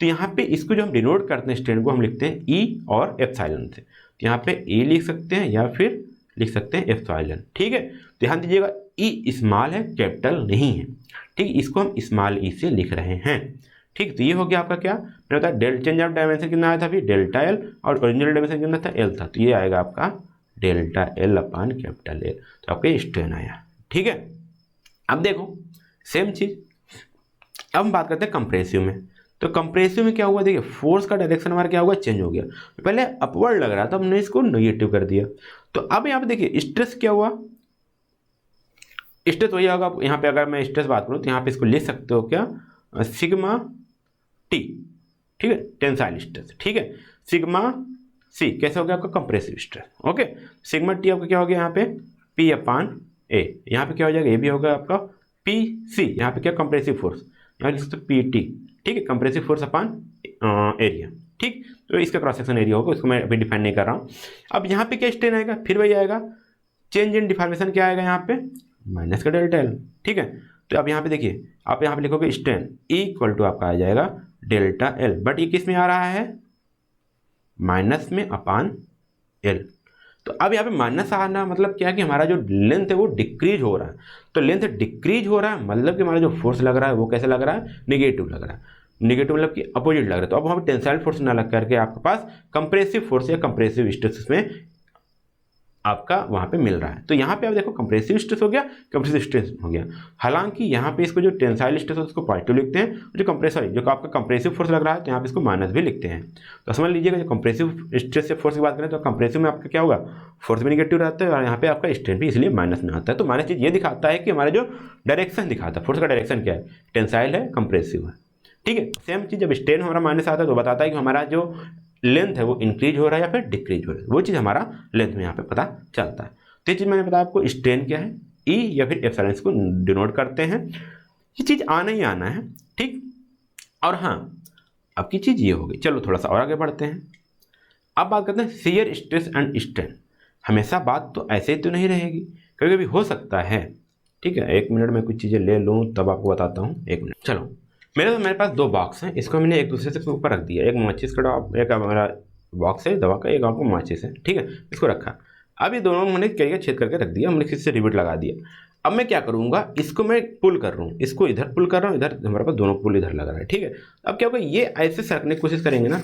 तो यहाँ पे इसको जो हम डिनोट करते हैं स्ट्रेन को, हम लिखते हैं ई और एप्सिलॉन से। तो यहाँ पे ए लिख सकते हैं या फिर लिख सकते हैं एप्सिलॉन, ठीक है। ध्यान दीजिएगा, ई स्मॉल है, कैपिटल नहीं है, ठीक, इसको हम स्मॉल ई से लिख रहे हैं, ठीक। तो ये हो गया आपका क्या, मैंने बताया डेल्टा चेंज ऑफ डायमेंशन कितना आया था अभी, डेल्टा L, और ओरिजिनल डायमेंशन कितना था, L था। तो ये आएगा आपका डेल्टा L अपान कैपिटल L, तो आपका स्ट्रेन आया, ठीक है। अब देखो सेम चीज, अब हम बात करते हैं कंप्रेसिव में। तो कंप्रेसिव में क्या हुआ, देखिए फोर्स का डायरेक्शन हमारा क्या हुआ, चेंज हो गया। पहले अपवर्ड लग रहा था, हमने इसको नेगेटिव कर दिया। तो अब यहाँ पे देखिए स्ट्रेस क्या हुआ, स्ट्रेस वही होगा, यहाँ पे अगर मैं स्ट्रेस बात करूँ तो यहाँ पे इसको लिख सकते हो क्या, सिग्मा टी, ठीक है, टेंसाइल स्ट्रेस, ठीक है, सिग्मा सी कैसे हो गया आपका compressive stress, okay. Sigma T आपका क्या हो गया यहाँ पे P अपान ए, यहाँ पे क्या हो जाएगा, ये भी होगा आपका पी सी, यहाँ पे क्या कंप्रेसिव फोर्स, यहाँ लिख सकते हो PT, ठीक है, कंप्रेसिव फोर्स अपान एरिया, ठीक ठीक। तो इसका क्रॉस सेक्शन एरिया होगा, उसको मैं अभी डिफाइन नहीं कर रहा हूँ। अब यहाँ पे क्या स्ट्रेन आएगा, फिर वही आएगा, चेंज इन डिफॉर्मेशन क्या आएगा यहाँ पे, माइनस का डेल्टा एल, ठीक है। तो अब यहाँ पे देखिए, आप यहाँ पे लिखोगे स्ट्रेन इक्वल टू आपका आ जाएगा डेल्टा एल, बट ये किस में आ रहा है, माइनस में अपान एल। तो अब यहाँ पे माइनस आना मतलब क्या है कि हमारा जो लेंथ है वो डिक्रीज हो रहा है। तो लेंथ डिक्रीज हो रहा है मतलब कि हमारा जो फोर्स लग रहा है वो कैसे लग रहा है, नेगेटिव लग रहा है। नेगेटिव मतलब कि अपोजिट लग रहा है। तो अब वहाँ पे टेंसाइल फोर्स ना लग करके आपके पास कंप्रेसिव फोर्स या कंप्रेसिव स्ट्रेस में आपका वहाँ पे मिल रहा है। तो यहाँ पे आप देखो कंप्रेसिव स्ट्रेस हो गया, कंप्रेसिव स्ट्रेस हो गया। हालांकि यहाँ पे इसको जो टेंसाइल स्ट्रेस है उसको पॉजिटिव लिखते हैं, जो कंप्रेसर जो आपका कंप्रेसिव फोर्स लग रहा है तो यहाँ पे इसको माइनस भी लिखते हैं। तो समझ लीजिएगा, जो कंप्रेसिव स्ट्रेस से फोर्स की बात करें तो कंप्रेसिव में आपका क्या होगा, फोर्स भी निगेटिव रहता है और यहाँ पे आपका स्ट्रेन भी इसलिए माइनस में आता है। तो माइनस चीज़ ये दिखाता है कि हमारा जो डायरेक्शन दिखाता है, फोर्स का डायरेक्शन क्या है, टेंसाइल है, कंप्रेसिव है, ठीक है। सेम चीज़ जब स्ट्रेन हमारा माइनस आता है तो बताता है कि हमारा जो लेंथ है वो इंक्रीज हो रहा है या फिर डिक्रीज हो रहा है, वो चीज़ हमारा लेंथ में यहाँ पे पता चलता है। तो ये चीज़ मैंने बताया आपको, स्ट्रेन क्या है, ई या फिर एप्सिलॉन को डिनोट करते हैं। ये चीज़ आना ही आना है, ठीक। और हाँ, अब की चीज़ ये होगी, चलो थोड़ा सा और आगे बढ़ते हैं। अब बात करते हैं शियर स्ट्रेस एंड स्ट्रेन। हमेशा बात तो ऐसे ही तो नहीं रहेगी, कभी कभी हो सकता है, ठीक है। एक मिनट में कुछ चीज़ें ले लूँ तब आपको बताता हूँ, एक मिनट। चलो, मेरे पास दो बॉक्स हैं, इसको मैंने एक दूसरे से ऊपर रख दिया। एक माचिस का एक मेरा बॉक्स है दवा का, एक आपको माचिस है, ठीक है। इसको रखा, अब ये दोनों मैंने क्या छेद करके रख दिया, हमने किसी से रिवेट लगा दिया। अब मैं क्या करूँगा, इसको मैं पुल कर रहा हूँ, इसको इधर पुल कर रहा हूँ, इधर हमारे पास दोनों पुल इधर लगा रहा है, ठीक है। अब क्या होगा, ये ऐसे सरकने की कोशिश करेंगे ना,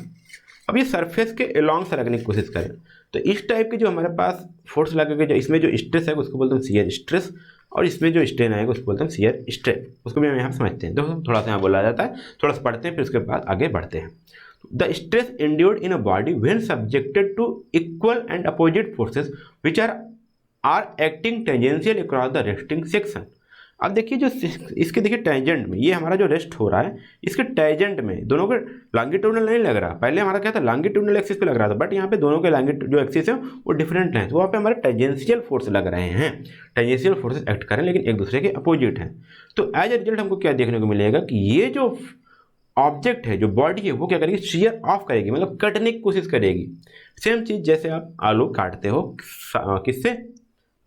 अब ये सरफेस के अलॉन्ग सरकने की कोशिश करें तो इस टाइप के जो हमारे पास फोर्स लगेगा, जो इसमें जो स्ट्रेस है उसको बोलते हैं शियर स्ट्रेस, और इसमें जो स्ट्रेन आएगा उसको बोलते हैं शियर स्ट्रेन। उसको भी हम यहाँ समझते हैं, तो थोड़ा सा यहाँ बोला जाता है, थोड़ा सा पढ़ते हैं फिर उसके बाद आगे बढ़ते हैं। The stress induced in a body when subjected to equal and opposite forces which are acting tangential across the resting section. अब देखिए, जो इसके देखिए टेंजेंट में ये हमारा जो रेस्ट हो रहा है, इसके टेंजेंट में दोनों के लॉन्गिट्यूडनल नहीं लग रहा। पहले हमारा क्या था, लॉन्गिट्यूडनल एक्सिस पे लग रहा था, बट यहाँ पे दोनों के जो एक्सिस है वो डिफरेंट हैं, तो वहाँ पे हमारे टेंजेंशियल फोर्स लग रहे हैं, टेंजेंशियल फोर्सेस एक्ट कर रहे हैं लेकिन एक दूसरे के अपोजिट हैं। तो एज ए रिजल्ट हमको क्या देखने को मिलेगा कि ये जो ऑब्जेक्ट है, जो बॉडी है, वो क्या करेगी, शियर ऑफ करेगी, मतलब कटने की कोशिश करेगी। सेम चीज़ जैसे आप आलू काटते हो किससे,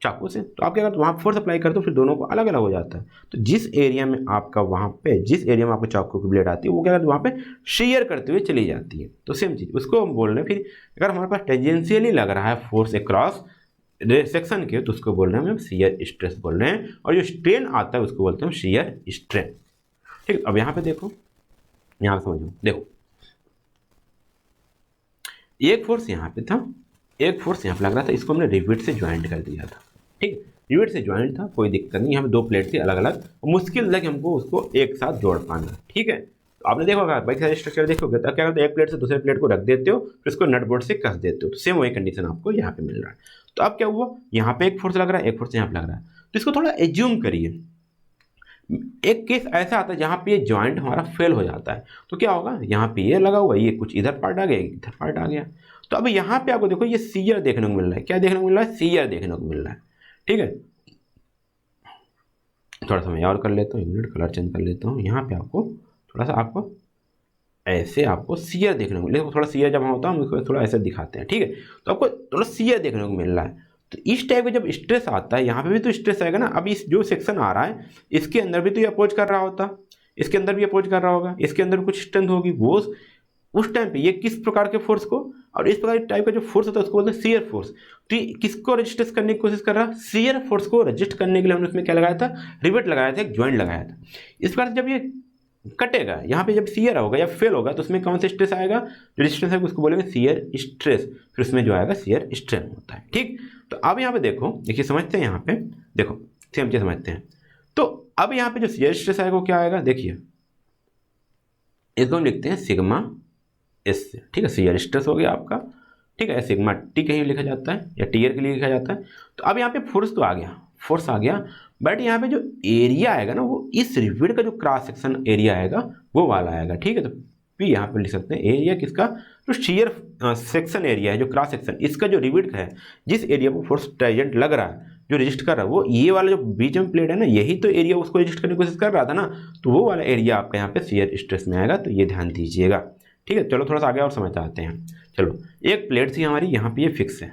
चाकू से, तो आप क्या करते हो, वहाँ फोर्स अप्लाई करते हो, फिर दोनों को अलग अलग हो जाता है। तो जिस एरिया में आपका वहाँ पे, जिस एरिया में आपको चाकू की ब्लेड आती है, वो क्या करती है, वहाँ पे शेयर करते हुए चली जाती है। तो सेम चीज़ उसको हम बोल रहे हैं, फिर अगर हमारे पास टेंजेंशियली लग रहा है फोर्स अक्रॉस सेक्शन के, तो उसको बोल रहे हैं हम शियर स्ट्रेस बोल रहे हैं, और जो स्ट्रेन आता है उसको बोलते हैं शियर स्ट्रेन, ठीक। अब यहाँ पे देखो, यहाँ पे समझो, देखो एक फोर्स यहाँ पे था, एक फोर्स यहाँ पे लग रहा था, इसको हमने रिवेट से ज्वाइंट कर दिया था, ठीक। रिवेट से ज्वाइंट था, कोई दिक्कत नहीं, यहाँ पे दो प्लेट थी अलग अलग, मुश्किल लगे हमको उसको एक साथ जोड़ पाना, ठीक है। तो आपने देखा होगा बाइक साइज स्ट्रक्चर देखोगे तो क्या करते हो, एक प्लेट से दूसरे प्लेट को रख देते हो, फिर उसको नट बोल्ट से कस देते हो। तो सेम वही कंडीशन आपको यहाँ पे मिल रहा है। तो अब क्या हुआ, यहाँ पे एक फोर्स लग रहा है, एक फोर्स यहाँ पे लग रहा है, तो इसको थोड़ा एज्यूम करिए। एक केस ऐसा आता है जहाँ पे ये जॉइंट हमारा फेल हो जाता है, तो क्या होगा, यहाँ पे ये लगा हुआ, ये कुछ इधर पार्ट आ गया, इधर पार्ट आ गया। तो अब यहाँ पे आपको देखो, ये शियर देखने को मिल रहा है, क्या देखने को मिल रहा है, शियर देखने को मिल रहा है, ठीक है। थोड़ा सा मैं और कर लेता हूँ, एक मिनट कलर चेंज कर लेता हूँ। यहाँ पे आपको थोड़ा सा आपको ऐसे आपको शियर देखने को मिलेगा, थोड़ा शियर जब होता है हम उसको थोड़ा ऐसे दिखाते हैं, ठीक है। तो आपको थोड़ा शियर देखने को मिल रहा है। तो इस टाइप का जब स्ट्रेस आता है, यहाँ पे भी तो स्ट्रेस आएगा ना। अब इस जो सेक्शन आ रहा है इसके अंदर भी तो ये अपोज कर रहा होता, इसके अंदर भी अपोज कर रहा होगा, इसके अंदर भी कुछ स्ट्रेंथ होगी, वो उस टाइम पे ये किस प्रकार के फोर्स को, और इस प्रकार टाइप का जो फोर्स होता है उसको बोलते हैं शियर फोर्स। तो किसको रजिस्टेंस करने की कोशिश कर रहा है, शियर फोर्स को रजिस्ट करने के लिए हमने उसमें क्या लगाया था, रिवेट लगाया था, एक ज्वाइंट लगाया था। इस प्रकार से जब ये कटेगा, यहाँ पे जब शियर होगा या फेल होगा तो उसमें कौन सा स्ट्रेस आएगा, जो स्ट्रेस है उसको बोलेंगे शियर स्ट्रेस, फिर उसमें जो आएगा शियर स्ट्रेन होता है, ठीक। तो अब यहाँ पे देखो, देखिए समझते हैं, यहाँ पे देखो सेम चीज समझते हैं। तो अब यहाँ पे जो शियर स्ट्रेस आएगा वो क्या आएगा, देखिए इसको हम लिखते हैं सिग्मा एस से, ठीक है। शियर स्ट्रेस हो गया आपका, ठीक है, सिग्मा टी कहीं लिखा जाता है या टीयर के लिए लिखा जाता है। तो अब यहाँ पे फोर्स तो आ गया, फोर्स आ गया, बट यहाँ पे जो एरिया आएगा ना वो इस रिवेट का जो क्रॉस सेक्शन एरिया आएगा वो वाला आएगा, ठीक है। तो भी यहाँ पे लिख सकते हैं एरिया किसका, जो शियर सेक्शन एरिया है, जो क्रॉस सेक्शन, इसका जो रिवेट का है, जिस एरिया पर फोर्स टेंजेंट लग रहा है, जो रजिस्ट कर रहा है, वो ये वाला जो बीच में प्लेट है ना, यही तो एरिया उसको रजिस्ट करने की कोशिश कर रहा था ना, तो वो वाला एरिया आपका यहाँ पे शियर स्ट्रेस में आएगा। तो ये ध्यान दीजिएगा, ठीक है, चलो थोड़ा सा आगे और समझ आते हैं। चलो, एक प्लेट थी हमारी, यहाँ पे ये फिक्स है,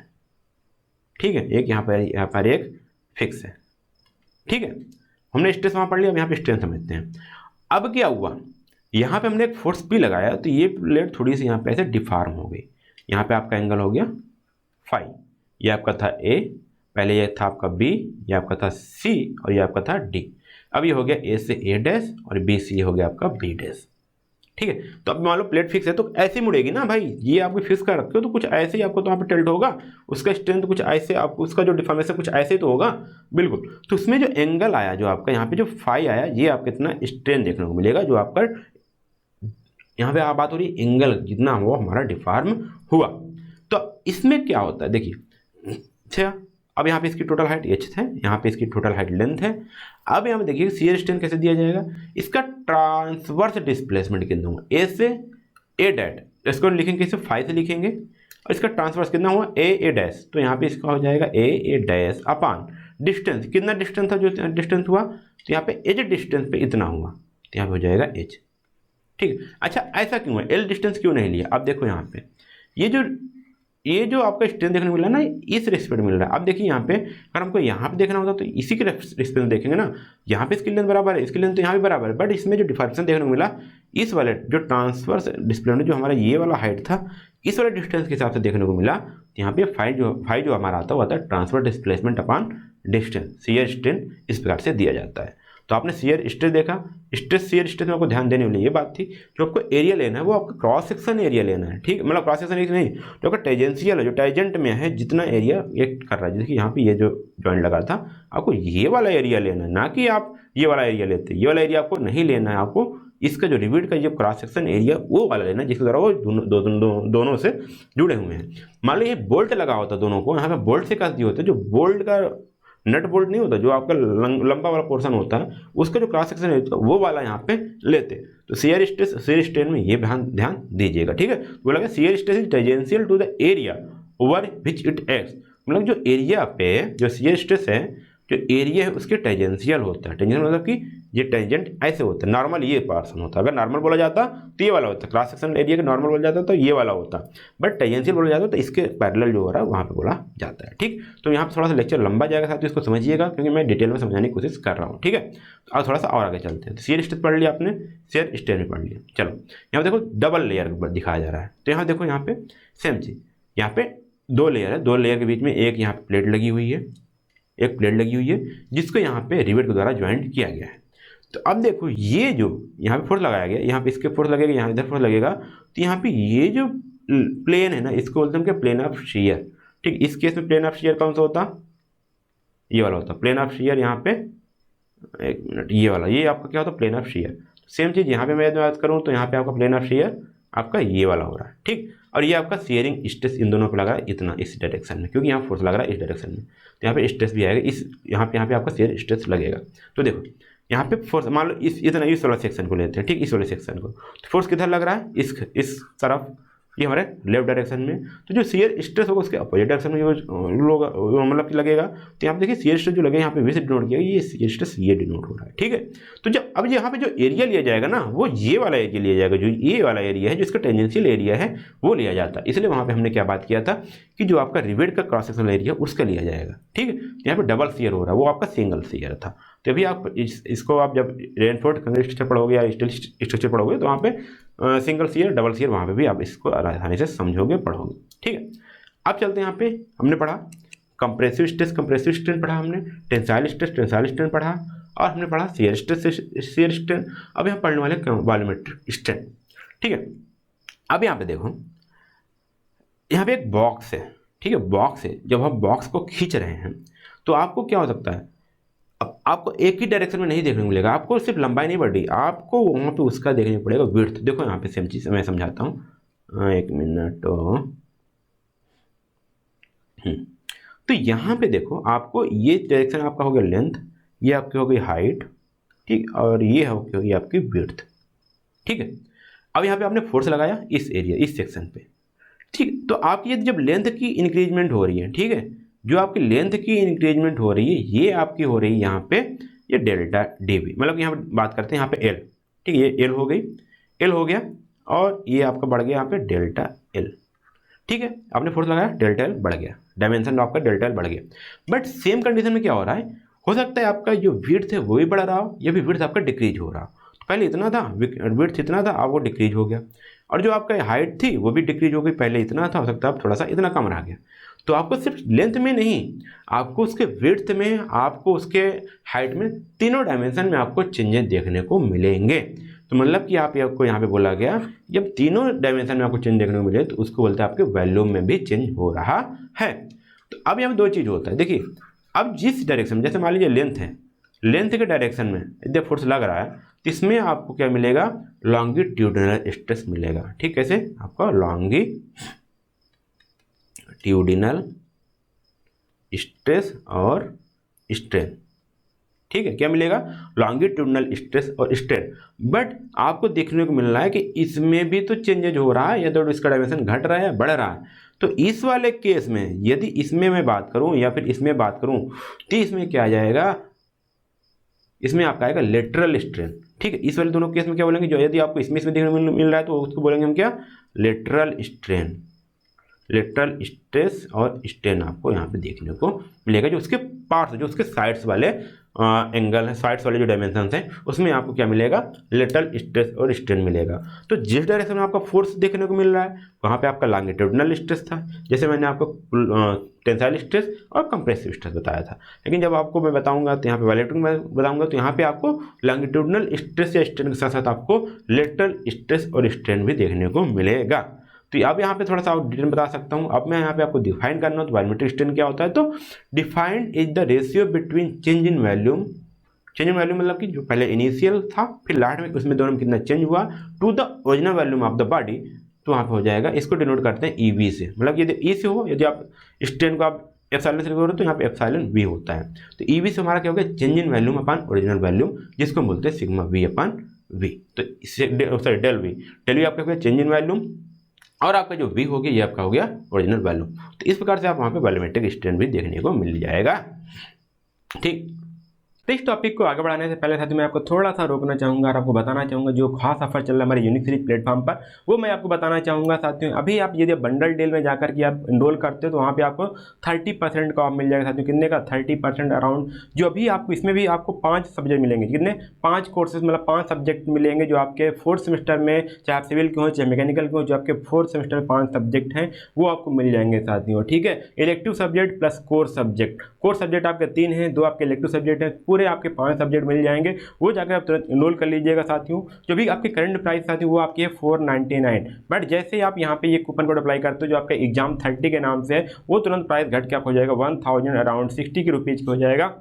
ठीक है, एक यहाँ पर एक फिक्स है, ठीक है, हमने स्ट्रेस वहाँ पढ़ लिया, अब यहाँ पे स्ट्रेन समझते हैं। अब क्या हुआ, यहाँ पे हमने एक फोर्स पी लगाया तो ये प्लेट थोड़ी सी यहाँ पे ऐसे डिफॉर्म हो गई, यहाँ पे आपका एंगल हो गया फाई, ये आपका था ए, पहले ये था आपका बी, ये आपका था सी और ये आपका था डी। अब ये हो गया ए से ए डैश और बी से ये हो गया आपका बी डैश, ठीक है। तो अब मान लो प्लेट फिक्स है तो ऐसे मुड़ेगी ना भाई, ये आपको फिक्स कर रखे हो तो कुछ ऐसे ही आपको तो वहाँ पे टिल्ट होगा, उसका स्ट्रेंथ कुछ ऐसे, आपको उसका जो डिफॉर्मेशन कुछ ऐसे तो होगा, बिल्कुल। तो उसमें जो एंगल आया, जो आपका यहाँ पे जो फाई आया, ये आपको इतना स्ट्रेन देखने को मिलेगा, जो आपका यहाँ पे बात हो रही है एंगल जितना वो हमारा डिफॉर्म हुआ। तो इसमें क्या होता है देखिए, अच्छा अब यहाँ पे इसकी टोटल हाइट h है, यहाँ पे इसकी टोटल हाइट लेंथ है। अब यहाँ पे देखिए शियर स्ट्रेन कैसे दिया जाएगा, इसका ट्रांसवर्स डिस्प्लेसमेंट कितना हुआ, ए से ए डैट, इसको लिखेंगे कैसे, फाई से लिखेंगे, और इसका ट्रांसवर्स कितना हुआ ए डैश, तो यहाँ पे इसका हो जाएगा ए डैश अपान डिस्टेंस, कितना डिस्टेंस था जो डिस्टेंस हुआ, तो यहाँ पे एज डिस्टेंस पे इतना हुआ, तो यहाँ पे हो जाएगा एच, ठीक है। अच्छा ऐसा क्यों है, एल डिस्टेंस क्यों नहीं लिया, अब देखो यहाँ पे ये जो आपका स्ट्रेन देखने को मिला ना, इस रिस्पेक्ट मिल रहा है। अब देखिए यहाँ पे अगर हमको यहाँ पे देखना होता तो इसी के रिस्पेक्ट में देखेंगे ना, यहाँ पे इसकी लेंथ बराबर है, इसकी लेंथ तो यहाँ भी बराबर है, बट इसमें जो डिफरेंस देखने को मिला, इस वाले जो ट्रांसवर्स डिस्प्लेसमेंट जो हमारा ये वाला हाइट था, इस वाले डिस्टेंस के हिसाब से देखने को मिला। तो यहाँ पे फाई जो हमारा आता है वो आता है transverse displacement upon distance, shear strain इस प्रकार से दिया जाता है। तो आपने शियर स्ट्रेस देखा, स्ट्रेस शियर स्ट्रेस में आपको ध्यान देने वाली ये बात थी, जो आपको एरिया लेना है वो आपका क्रॉस सेक्शन एरिया लेना है, ठीक, मतलब क्रॉस सेक्शन एरिया नहीं, जो आपका टेजेंशियल है, जो टेजेंट में है जितना एरिया ये कर रहा है, जैसे कि यहाँ पे ये जो जॉइंट लगा था, आपको ये वाला एरिया लेना है, ना कि आप ये वाला एरिया लेते, ये वाला एरिया आपको नहीं लेना है, आपको इसका जो रिवेट का जो क्रॉस सेक्शन एरिया वो वाला लेना है, जिसके द्वारा वो दोनों से जुड़े हुए हैं। मान लो ये बोल्ट लगा होता दोनों को, यहाँ पे बोल्ट से कस दिए होते, जो बोल्ट का नट बोल्ट नहीं होता, जो आपका लंबा वाला पोर्शन होता है, उसका जो क्रॉस सेक्शन है वो वाला यहाँ पे लेते। तो शियर स्ट्रेन में ये ध्यान दीजिएगा, ठीक है। बोला गया shear stress is tangential to the area over which it acts, मतलब जो एरिया पे जो शियर स्ट्रेस है, जो एरिया है उसके टेंजेंशियल होता है, टेंजेंशियल मतलब कि ये टेंजेंट ऐसे होता है, नॉर्मल ये पोर्शन होता है, अगर नॉर्मल बोला जाता तो ये वाला होता, क्रॉस सेक्शन एरिया के नॉर्मल बोला जाता तो ये वाला होता, बट टेंजेंशियल बोला जाता तो इसके पैरेलल जो हो रहा है वहाँ पे बोला जाता है, ठीक। तो यहाँ पे थोड़ा सा लेक्चर लंबा जाएगा साथ, तो इसको समझिएगा क्योंकि मैं डिटेल में समझाने की कोशिश कर रहा हूँ, ठीक है। तो अब थोड़ा सा और आगे चलते हैं। तो शियर स्ट्रेस पढ़ लिया आपने, शियर स्ट्रेन भी पढ़ लिया। चलो यहाँ देखो डबल लेयर दिखाया जा रहा है, तो यहाँ देखो यहाँ पे सेम चीज़, यहाँ पे 2 लेयर है, 2 लेयर के बीच में एक यहाँ पे प्लेट लगी हुई है, एक प्लेट लगी हुई है जिसको यहाँ पे रिवेट के द्वारा ज्वाइंट किया गया है। तो अब देखो ये जो यहाँ पे फोर्स लगाया गया, यहाँ पे इसके फोर्स लगेगा, यहाँ इधर फोर्स लगेगा, तो यहाँ पे ये जो प्लेन है ना, इसको बोलते हैं क्या, प्लेन ऑफ शियर, ठीक। इस केस में प्लेन ऑफ शियर कौन सा होता, ये वाला होता प्लेन ऑफ शियर, यहाँ पे एक मिनट, ये वाला, ये आपका क्या होता प्लेन ऑफ शियर। सेम चीज़ यहाँ पे मैं बात करूँ तो यहाँ पे आपका प्लेन ऑफ शियर आपका ये वाला हो रहा है, ठीक। और ये आपका शियरिंग स्ट्रेस इन दोनों पर लगा है इतना, इस डायरेक्शन में, क्योंकि यहाँ फोर्स लग रहा है इस डायरेक्शन में, तो यहाँ पे स्ट्रेस भी आएगा, इस यहाँ पे आपका शियर स्ट्रेस लगेगा। तो देखो यहाँ पे फोर्स मान लो इतना इस वाला सेक्शन को लेते हैं, ठीक, इस वाले सेक्शन को, तो फोर्स किधर लग रहा है, इस तरफ, ये हमारे लेफ्ट डायरेक्शन में। तो जो शियर स्ट्रेस होगा उसके अपोजिट डायरेक्शन में मतलब कि लगेगा। तो यहाँ पे देखिए शियर स्ट्रेस जो लगे यहाँ पे वी से डिनोट किया, ये शियर स्ट्रेस ये डिनोट हो रहा है, ठीक है। तो जब अब यहाँ पे जो एरिया लिया जाएगा ना, वो ये वाला एरिया लिया जाएगा, जो ये वाला एरिया है, जो इसका टेंजेंशियल एरिया है वो लिया जाता है। इसलिए वहाँ पे हमने क्या बात किया था कि जो आपका रिवेट का क्रॉस सेक्शनल एरिया उसका लिया जाएगा, ठीक है। यहाँ पे डबल शियर हो रहा है, वो आपका सिंगल शियर था। तो अभी आप इसको आप जब रेनफोर्ड कंक्रीट स्ट्रक्चर पढ़ोगे या स्टील स्ट्रक्चर पढ़ोगे तो वहाँ पे सिंगल शियर डबल शियर वहाँ पे भी आप इसको आसानी से समझोगे, पढ़ोगे, ठीक है। अब चलते हैं यहाँ पे, हमने पढ़ा कंप्रेसिव स्ट्रेन पढ़ा हमने, टेंसाइल स्ट्रेन पढ़ा, और हमने पढ़ा शियर स्ट्रेन। अब यहाँ पढ़ने वाले वॉल्यूमेट्रिक स्ट्रेन, ठीक है। अब यहाँ पे देखो, यहाँ पे एक बॉक्स है, ठीक है, बॉक्स है। जब हम बॉक्स को खींच रहे हैं तो आपको क्या हो सकता है, अब आपको एक ही डायरेक्शन में नहीं देखने को मिलेगा, आपको सिर्फ लंबाई नहीं बढ़ रही, आपको वहाँ पे उसका देखने को पड़ेगा विड्थ। देखो यहाँ पे सेम चीज़ मैं समझाता हूँ, एक मिनट। तो यहाँ पे देखो, आपको ये डायरेक्शन आपका हो गया लेंथ, ये आपकी हो गई हाइट, ठीक, और ये होगी आपकी विड्थ, ठीक है। अब यहाँ पे आपने फोर्स लगाया इस एरिया, इस सेक्शन पे, ठीक। तो आपकी जब लेंथ की इंक्रीजमेंट हो रही है, ठीक है, जो आपकी लेंथ की इंक्रीजमेंट हो रही है ये आपकी हो रही है यहाँ पे ये डेल्टा डी वी, मतलब यहाँ पे बात करते हैं यहाँ पे एल, ठीक है, ये एल हो गई, एल हो गया। और ये आपका बढ़ गया यहाँ पे डेल्टा एल। ठीक है, आपने फोर्स लगाया, डेल्टा एल बढ़ गया, डायमेंशन आपका डेल्टा एल बढ़ गया। बट सेम कंडीशन में क्या हो रहा है, हो सकता है आपका जो विड्थ है वो भी बढ़ रहा हो, या भी विड्थ आपका डिक्रीज हो रहा हो। तो पहले इतना था, विड्थ इतना था, अब वो डिक्रीज हो गया, और जो आपका हाइट थी वो भी डिक्रीज हो गई, पहले इतना था, हो सकता है अब थोड़ा सा इतना कम रह गया। तो आपको सिर्फ लेंथ में नहीं, आपको उसके विड्थ में, आपको उसके हाइट में, तीनों डायमेंशन में आपको चेंजेस देखने को मिलेंगे। तो मतलब कि आपको यहाँ पे बोला गया, जब तीनों डायमेंशन में आपको चेंज देखने को मिले तो उसको बोलते हैं आपके वॉल्यूम में भी चेंज हो रहा है। तो अब यहाँ पे दो चीज़ होता है, देखिए अब जिस डायरेक्शन, जैसे मान लीजिए लेंथ है, लेंथ के डायरेक्शन में यदि फोर्स लग रहा है तो इसमें आपको क्या मिलेगा, लॉन्गिट्यूडिनल स्ट्रेस मिलेगा। ठीक, कैसे, आपका लॉन्गिट्यूडिनल स्ट्रेस और स्ट्रेन। ठीक है, क्या मिलेगा, लॉन्गिट्यूडिनल स्ट्रेस और स्ट्रेन। बट आपको देखने को मिल रहा है कि इसमें भी तो चेंजेज हो रहा है, या तो इसका डायमेंशन घट रहा है या बढ़ रहा है। तो इस वाले केस में यदि इसमें मैं बात करूं या फिर इसमें बात करूं तो इसमें क्या आ जाएगा, इसमें आपका आएगा लेटरल स्ट्रेन। ठीक है, इस वाले दोनों केस में क्या बोलेंगे, जो यदि आपको इसमें देखने को मिल रहा है तो उसको बोलेंगे हम क्या, लेटरल स्ट्रेन, लेटरल स्ट्रेस और स्ट्रेन आपको यहाँ पे देखने को मिलेगा। जो उसके पार्ट्स, जो उसके साइड्स वाले एंगल है, साइड्स वाले जो डायमेंशंस हैं उसमें आपको क्या मिलेगा, लेटरल स्ट्रेस और स्ट्रेन मिलेगा। तो जिस डायरेक्शन में आपका फोर्स देखने को मिल रहा है वहाँ पे आपका लॉन्गिट्यूडिनल स्ट्रेस था, जैसे मैंने आपको टेंसाइल स्ट्रेस और कंप्रेसिव स्ट्रेस बताया था। लेकिन जब आपको मैं बताऊंगा तो यहाँ पे वॉल्यूमेट्रिक में बताऊंगा तो यहाँ पे आपको लॉन्गिट्यूडिनल स्ट्रेस या स्ट्रेन के साथ साथ आपको लेटरल स्ट्रेस और स्ट्रेन भी देखने को मिलेगा। तो अब यहाँ पे थोड़ा सा डिटेल बता सकता हूँ। अब मैं यहाँ पे आपको डिफाइन करना हो तो वॉल्यूमेट्रिक स्ट्रेन क्या होता है, तो defined is the ratio between change in volume, change in volume मतलब कि जो पहले इनिशियल था फिर लास्ट में उसमें दोनों में कितना चेंज हुआ, to the original volume of the body. तो वहाँ पे हो जाएगा, इसको डिनोट करते हैं ईवी से, मतलब यदि ई से हो, यदि आप स्ट्रेन को आप एप्सिलॉन से लिखो तो यहाँ पे एप्सिलॉन वी होता है। तो ईवी से हमारा क्या हो गया, change in volume upon original volume, जिसको बोलते हैं सिग्मा वी अपॉन वी। तो इससे सॉरी डेल वी आपका हो गया चेंज इन वॉल्यूम, और आपका जो वी हो गया ये आपका हो गया ओरिजिनल वॉल्यूम। तो इस प्रकार से आप वहाँ पे वॉल्यूमेट्रिक स्ट्रेन भी देखने को मिल जाएगा। ठीक, तो इस टॉपिक को आगे बढ़ाने से पहले साथियों मैं आपको थोड़ा सा रोकना चाहूँगा और आपको बताना चाहूँगा जो खास ऑफर चल रहा है हमारे यूनिक सीरीज प्लेटफॉर्म पर, वो मैं आपको बताना चाहूँगा साथियों। अभी आप यदि बंडल डील में जाकर के आप इनरोल करते हो तो वहाँ पे आपको 30% का ऑफ मिल जाएगा साथियों। कितने का, 30% अराउंड। जो अभी आपको इसमें भी आपको 5 सब्जेक्ट मिलेंगे, कितने, 5 कोर्सेज, मतलब 5 सब्जेक्ट मिलेंगे जो आपके 4थ सेमेस्टर में, चाहे आप सिविल के हो चाहे मैकेनिकल के हो, जो आपके 4th सेमेस्टर में 5 सब्जेक्ट हैं वो आपको मिल जाएंगे साथियों। ठीक है, elective subject plus core subject. Core subject आपके 3 हैं, 2 आपके इलेक्टिव सब्जेक्ट हैं, पूरे आपके 5 सब्जेक्ट मिल जाएंगे। वो जाकर आप तुरंत इनरोल कर लीजिएगा साथियों। जो भी आपकी करंट प्राइस साथियों वो आपकी है 499, बट जैसे आप यहाँ पे ये कूपन कोड अप्लाई करते हो जो आपका एग्जाम 30 के नाम से है, वो तुरंत प्राइस घट के आप हो जाएगा 1000 अराउंड 60 के रुपीज़ हो जाएगा,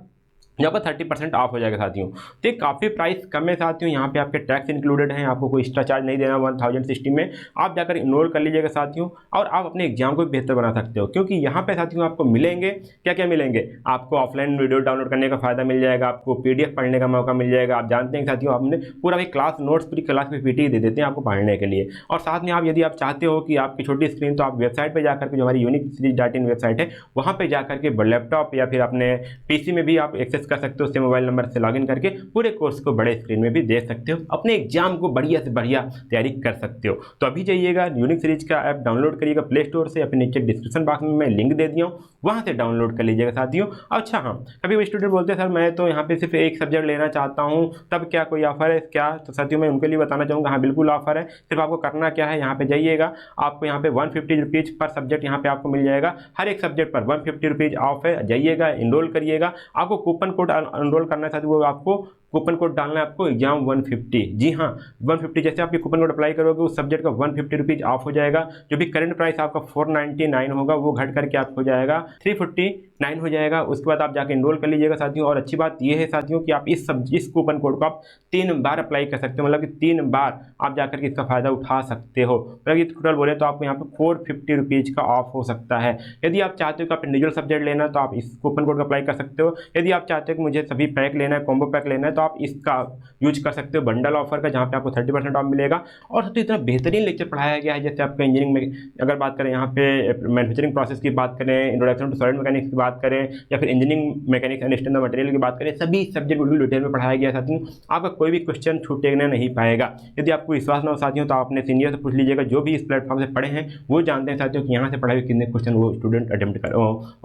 यहाँ पर 30% ऑफ हो जाएगा साथियों। तो ये काफ़ी प्राइस कम है साथियों। यहाँ पे आपके टैक्स इंक्लूडेड हैं, आपको कोई एक्स्ट्रा चार्ज नहीं देना। 1060 में आप जाकर इनरोल कर लीजिएगा साथियों, और आप अपने एग्जाम को भी बेहतर बना सकते हो, क्योंकि यहाँ पे साथियों आपको मिलेंगे क्या क्या मिलेंगे, आपको ऑफलाइन वीडियो डाउनलोड करने का फायदा मिल जाएगा, आपको PDF पढ़ने का मौका मिल जाएगा। आप जानते हैं साथियों आपने पूरा भी क्लास नोट्स पूरी क्लास में PT दे देते हैं आपको पढ़ने के लिए। और साथ में आप यदि आप चाहते हो कि आपकी छोटी स्क्रीन, तो आप वेबसाइट पर जाकर के, जो हमारी unicseriez.in वेबसाइट है, वहाँ पर जाकर के लैपटॉप या फिर अपने PC में भी आप एक्सेस कर सकते हो, उससे मोबाइल नंबर से लॉगिन करके पूरे कोर्स को बड़े स्क्रीन में भी देख सकते हो, अपने एग्जाम को बढ़िया से बढ़िया तैयारी कर सकते हो। तो अभी जाइएगा यूनिक सीरीज का ऐप डाउनलोड करिएगा प्ले स्टोर से, अपने नीचे डिस्क्रिप्शन बॉक्स में मैं लिंक दे दिया हूँ, वहाँ से डाउनलोड कर लीजिएगा साथियों। अच्छा हाँ, कभी वो स्टूडेंट बोलते हैं सर मैं तो यहाँ पे सिर्फ एक सब्जेक्ट लेना चाहता हूँ, तब क्या कोई ऑफर है क्या? तो साथियों मैं उनके लिए बताना चाहूँगा, हाँ बिल्कुल ऑफर है। सिर्फ आपको करना क्या है, यहाँ पे जाइएगा, आपको यहाँ पे 150 रुपीज़ पर सब्जेक्ट यहाँ पे आपको मिल जाएगा। हर एक सब्जेक्ट पर 150 रुपीज़ ऑफ है, जाइएगा इनरोल करिएगा। आपको कूपन कोड इनरोल करना है साथियों, वो आपको कूपन कोड डालना है आपको एग्जाम 150। जी हाँ 150, जैसे आप ये कूपन कोड अप्लाई करोगे उस सब्जेक्ट का 150 रुपीज़ ऑफ हो जाएगा। जो भी करंट प्राइस आपका 499 होगा वो घट करके आपको हो जाएगा 349 हो जाएगा। उसके बाद आप जाके इनरोल कर लीजिएगा साथियों। और अच्छी बात ये है साथियों कि आप इस कूपन कोड को आप 3 बार अप्लाई कर सकते हो, मतलब कि 3 बार आप जाकर के इसका फ़ायदा उठा सकते हो। मतलब ये टोटल बोले तो आपको यहाँ पर 450 रुपीज़ का ऑफ हो सकता है। यदि आप चाहते हो कि आप इंडिविजुअल सब्जेक्ट लेना तो आप इस कूपन कोड का अप्लाई कर सकते हो। यदि आप चाहते हो कि मुझे सभी पैक लेना है, कॉम्बो पैक लेना है, तो तो आप इसका यूज कर सकते हो बंडल ऑफर का, जहाँ पे आपको 30% ऑफ मिलेगा। और सबसे इतना बेहतरीन लेक्चर पढ़ाया गया है, जैसे आपका इंजीनियरिंग में अगर बात करें, यहाँ पे मैन्युफैक्चरिंग प्रोसेस की बात करें, इंट्रोडक्शन टू सॉलिड मैकेनिक्स की बात करें, या फिर engineering mechanics and standard material की बात करें, सभी सब्जेक्ट बिल्कुल डिटेल में पढ़ाया गया है साथियों। आपका कोई भी क्वेश्चन छूटने नहीं पाएगा। यदि आपको विश्वास ना हो साथियों तो आप अपने सीनियर से पूछ लीजिएगा, जो भी इस प्लेटफॉर्म से पढ़े हैं वो जानते हैं साथियों कि यहाँ से पढ़ाए हुए कितने क्वेश्चन वो स्टूडेंट अटेम्प्ट कर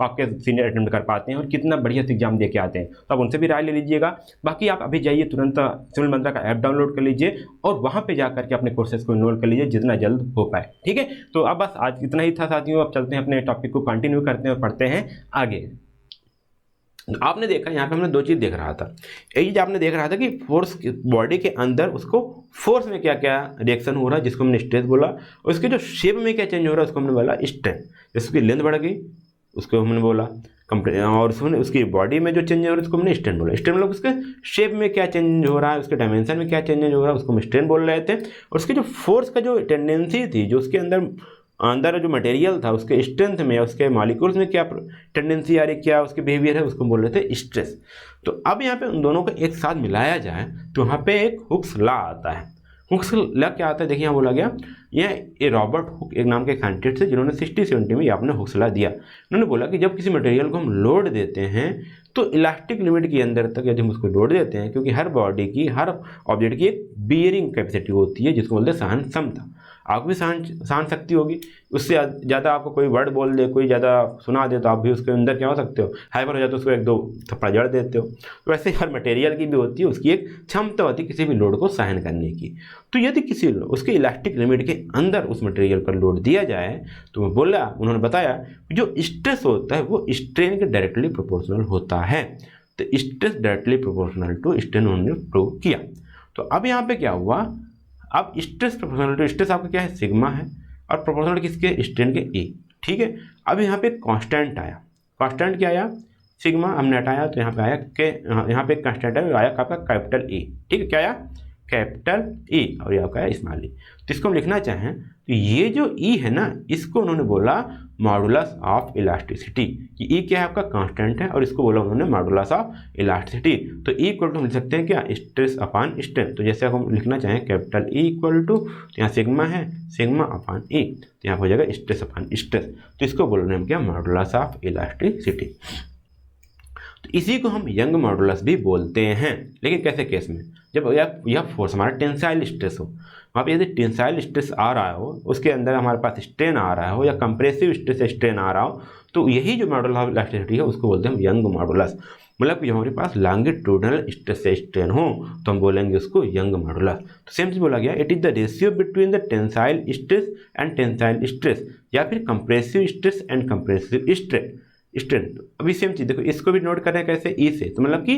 आपके सीनियर अटेम्प्ट कर पाते हैं और कितना बढ़िया से एग्जाम दे के आते हैं। तो आप उनसे भी राय ले लीजिएगा। बाकी आप अभी जाइए तुरंत सिविल मंत्रा का ऐप डाउनलोड कर लीजिए और वहाँ पे जा करके अपने कोर्सेज को इनरोल कर लीजिए जितना जल्द हो पाए। ठीक है, तो अब बस आज इतना ही था साथियों। अब चलते हैं अपने टॉपिक को कंटिन्यू करते हैं और पढ़ते हैं आगे। आपने देखा यहाँ पे हमने दो चीज़ देख रहा था। एक चीज आपने देख रहा था कि फोर्स बॉडी के अंदर उसको फोर्स में क्या क्या रिएक्शन हो रहा है, जिसको हमने स्ट्रेस बोला, और उसके जो शेप में क्या चेंज हो रहा है उसको हमने बोला स्ट्रेन। जैसे उसकी लेंथ बढ़ गई उसको हमने बोला और उसकी बॉडी में जो चेंज हो रहा है उसको हमने स्ट्रेन बोला। स्ट्रेन मतलब उसके शेप में क्या चेंज हो रहा है, उसके डायमेंशन में क्या चेंज हो रहा है उसको हम स्ट्रेन बोल रहे थे। और उसकी जो फोर्स का जो टेंडेंसी थी, जो उसके अंदर जो मटेरियल था उसके स्ट्रेंथ में, उसके मॉलिक्यूल्स में क्या टेंडेंसी आ रही, क्या उसके बिहेवियर है, उसको बोल रहे थे स्ट्रेस। तो अब यहाँ पे उन दोनों को एक साथ मिलाया जाए तो यहाँ पे एक हुक्स लॉ आता है। हुक्स लॉ क्या आता है, देखिए यहाँ बोला गया, यह रॉबर्ट हुक एक नाम के साइंटिस्ट थे जिन्होंने 60-70 में आपने हुक्स लॉ दिया। उन्होंने बोला कि जब किसी मटेरियल को हम लोड देते हैं तो इलास्टिक लिमिट के अंदर तक यदि हम उसको लोड देते हैं, क्योंकि हर बॉडी की, हर ऑब्जेक्ट की एक बियरिंग कैपेसिटी होती है जिसको बोलते हैं सहन क्षमता। आपको भी सहन शक्ति होगी, उससे ज़्यादा आपको कोई वर्ड बोल दे, कोई ज़्यादा सुना दे तो आप भी उसके अंदर क्या हो सकते हो, हाइपर हो जाते हो, उसको एक दो थप्पड़ जड़ देते हो। तो वैसे हर मटेरियल की भी होती है, उसकी एक क्षमता होती है किसी भी लोड को सहन करने की। तो यदि किसी उसके इलास्टिक लिमिट के अंदर उस मटेरियल पर लोड दिया जाए तो उन्होंने बताया जो स्ट्रेस होता है वो स्ट्रेन के डायरेक्टली प्रोपोर्शनल होता है। तो stress directly proportional to strain उन्होंने प्रूव किया। तो अब यहाँ पे क्या हुआ, अब स्ट्रेस प्रोपोर्शनल टू स्ट्रेस आपका क्या है, सिग्मा है, और प्रोपोर्शनल किसके, स्ट्रेन के ए। ठीक है, अब यहाँ पे कांस्टेंट आया। कांस्टेंट क्या आया, सिग्मा हमने हटाया तो यहाँ पे आया के, यहाँ पे कांस्टेंट है आया आपका कैपिटल ई। ठीक है, क्या आया, कैपिटल ई, और ये आपका है स्मॉल ई। तो इसको हम लिखना चाहें तो ये जो ई है ना, इसको उन्होंने बोला मॉडुलस ऑफ इलास्टिसिटी, कि ई क्या है आपका कांस्टेंट है और इसको बोला उन्होंने मॉडुलस ऑफ इलास्टिसिटी। तो ई इक्वल टू हम लिख सकते हैं क्या, स्ट्रेस अपॉन स्ट्रेन। तो जैसे हम लिखना चाहें कैपिटल ई इक्वल टू, तो यहाँ सिग्मा है, सिग्मा अपॉन ई, तो यहाँ हो जाएगा स्ट्रेस अपॉन स्ट्रेस। तो इसको बोल रहे हैं हम क्या, मॉडुलस ऑफ इलास्टिसिटी। तो इसी को हम यंग मॉडुलस भी बोलते हैं। लेकिन कैसे केस में, जब यह फोर्स हमारा टेंसाइल स्ट्रेस हो, वहाँ पे यदि टेंसाइल स्ट्रेस आ रहा हो, उसके अंदर हमारे पास स्ट्रेन आ रहा हो, या कंप्रेसिव स्ट्रेस स्ट्रेन आ रहा हो, तो यही जो मॉडुलस ऑफ इलास्टिसिटी है उसको बोलते हैं हम यंग मॉडुलस। मतलब कि हमारे पास लॉन्गिट्यूडनल स्ट्रेस से स्ट्रेन हो तो हम बोलेंगे उसको यंग मॉडुलस। तो सेम चीज बोला गया, it is the ratio between the tensile stress and tensile stress, या फिर compressive stress and compressive strain. अभी सेम चीज़ देखो, इसको भी नोट करें कैसे, ई से। तो मतलब कि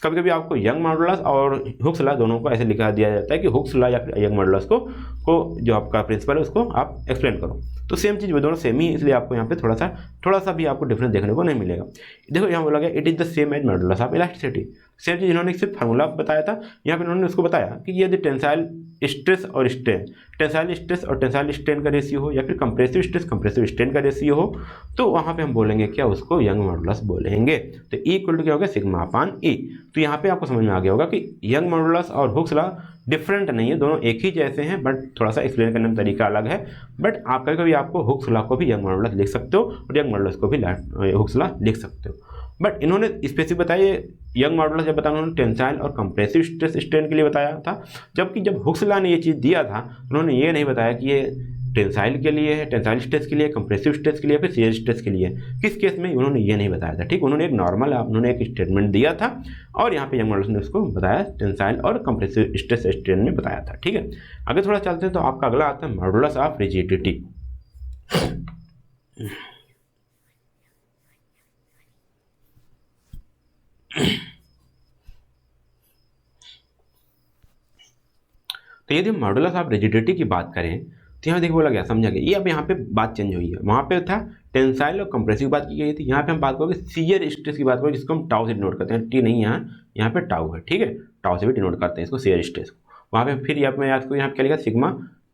कभी कभी आपको यंग मॉडुलस और हुक्स लॉ दोनों को ऐसे लिखा दिया जाता है कि हुक्स लॉ या फिर यंग मॉडुलस को जो आपका प्रिंसिपल है उसको आप एक्सप्लेन करो। तो सेम चीज़ वो दोनों सेम ही, इसलिए आपको यहाँ पे थोड़ा सा भी आपको डिफरेंस देखने को नहीं मिलेगा। देखो यहाँ बोला गया it is the same as modulus of elasticity. Same चीज़ इन्होंने सिर्फ फार्मूला बताया था, यहाँ पे इन्होंने उसको बताया कि यदि टेंसाइल स्ट्रेस और स्ट्रेन, टेंसाइल स्ट्रेस और टेंसाइल स्ट्रेन का रेशियो हो, या फिर कंप्रेसिव स्ट्रेस कंप्रेसिव स्ट्रेन का रेशियो हो, तो वहाँ पे हम बोलेंगे क्या, उसको यंग मॉडुलस बोलेंगे। तो ई इक्वल टू क्या होगा, सिग्मा अपॉन ई। तो यहाँ पे आपको समझ में आ गया होगा कि यंग मॉडुलस और हुक्स लॉ डिफरेंट नहीं है, दोनों एक ही जैसे हैं, बट थोड़ा सा एक्सप्लेन करने में तरीका अलग है। बट आप कभी आपको हुक्स लॉ को भी यंग मॉडुलस लिख सकते हो और यंग मॉडुलस को भी हुक्स लॉ लिख सकते हो। बट इन्होंने स्पेसिफिक बताया यंग मॉडुलस जब बताया उन्होंने टेंसाइल और कंप्रेसिव स्ट्रेस स्ट्रेन के लिए बताया था, जबकि जब हुक्स लॉ ने ये चीज़ दिया था उन्होंने ये नहीं बताया कि ये टेंसाइल के लिए है, टेंसाइल स्ट्रेस के लिए, कंप्रेसिव स्ट्रेस के लिए, फिर शियर स्ट्रेस के लिए। किस केस में उन्होंने ये नहीं बताया था। ठीक, उन्होंने एक नॉर्मल उन्होंने एक स्टेटमेंट दिया था और यहाँ पे यंग मॉडुलस ने उसको बताया टेंसाइल और कंप्रेसिव स्ट्रेस स्ट्रेन में बताया था। ठीक है, आगे थोड़ा चलते हैं। तो आपका अगला आता है मॉडुलस ऑफ रिजिडिटी। तो यदि मॉडुलस ऑफ रिजिडिटी की बात करें तो यहाँ देखो बोला गया, समझा गया। ये अब यहाँ पे बात चेंज हुई है, वहाँ पे था टेंसाइल और कंप्रेसिव बात की गई थी, यहाँ पे हम बात करोगे शियर स्ट्रेस की बात करोगे, जिसको हम टाउ से डिनोट करते हैं। टी नहीं यहाँ पे टाउ है। ठीक है, टाउ से भी डिनोट करते हैं इसको, शियर स्ट्रेस को। वहाँ पे फिर मैं आपको यहाँ पे क्या लिखा, सिग्मा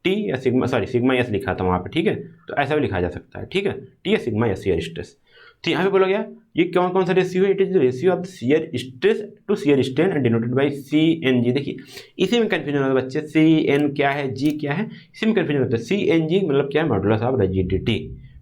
टी या सिग्मा एस लिखा था वहाँ पे। ठीक है, तो ऐसा भी लिखा जा सकता है। ठीक है, टी या सिग्मा एस शियर स्ट्रेस। तो यहाँ पे बोला गया ये कौन कौन सा रेशियो है, it is the ratio of the shear stress to shear strain and denoted by CNG। देखिए इसी में कंफ्यूजन होता है बच्चे, CN क्या है, G क्या है, इसी में कंफ्यूजन होता है। CNG मतलब क्या है, मॉडुलस ऑफ रिजिडिटी।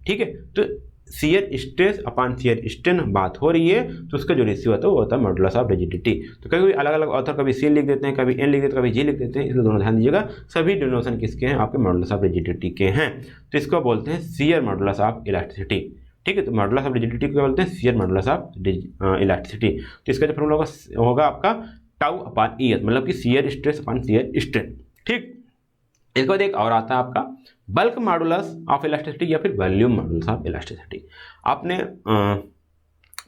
ठीक है, तो shear stress upon shear strain बात हो रही है तो उसका जो रेशियो होता है वो होता है मॉडुलस ऑफ रिजिडिटी। तो कभी अलग अलग ऑथर कभी C लिख देते हैं, कभी N लिख देते हैं, कभी G लिख देते हैं, इसको दोनों ध्यान दीजिएगा। सभी डिनोशन किसके हैं, आपके मॉडुलस ऑफ रिजिडिटी के हैं। तो इसको बोलते हैं शियर मॉडुलस ऑफ इलास्टिसिटी। ठीक है, तो मॉडुलस ऑफ रिजिडिटी को बोलते हैं शियर मॉडुलस ऑफ इलास्टिसिटी। तो इसका जो फॉर्मूला होगा आपका टाउ अपॉन ES, मतलब कि shear stress upon shear strain. ठीक, इसके बाद एक और आता है आपका बल्क मॉडुलस ऑफ इलास्टिसिटी या फिर वॉल्यूम मॉडुलस ऑफ इलास्टिसिटी। आपने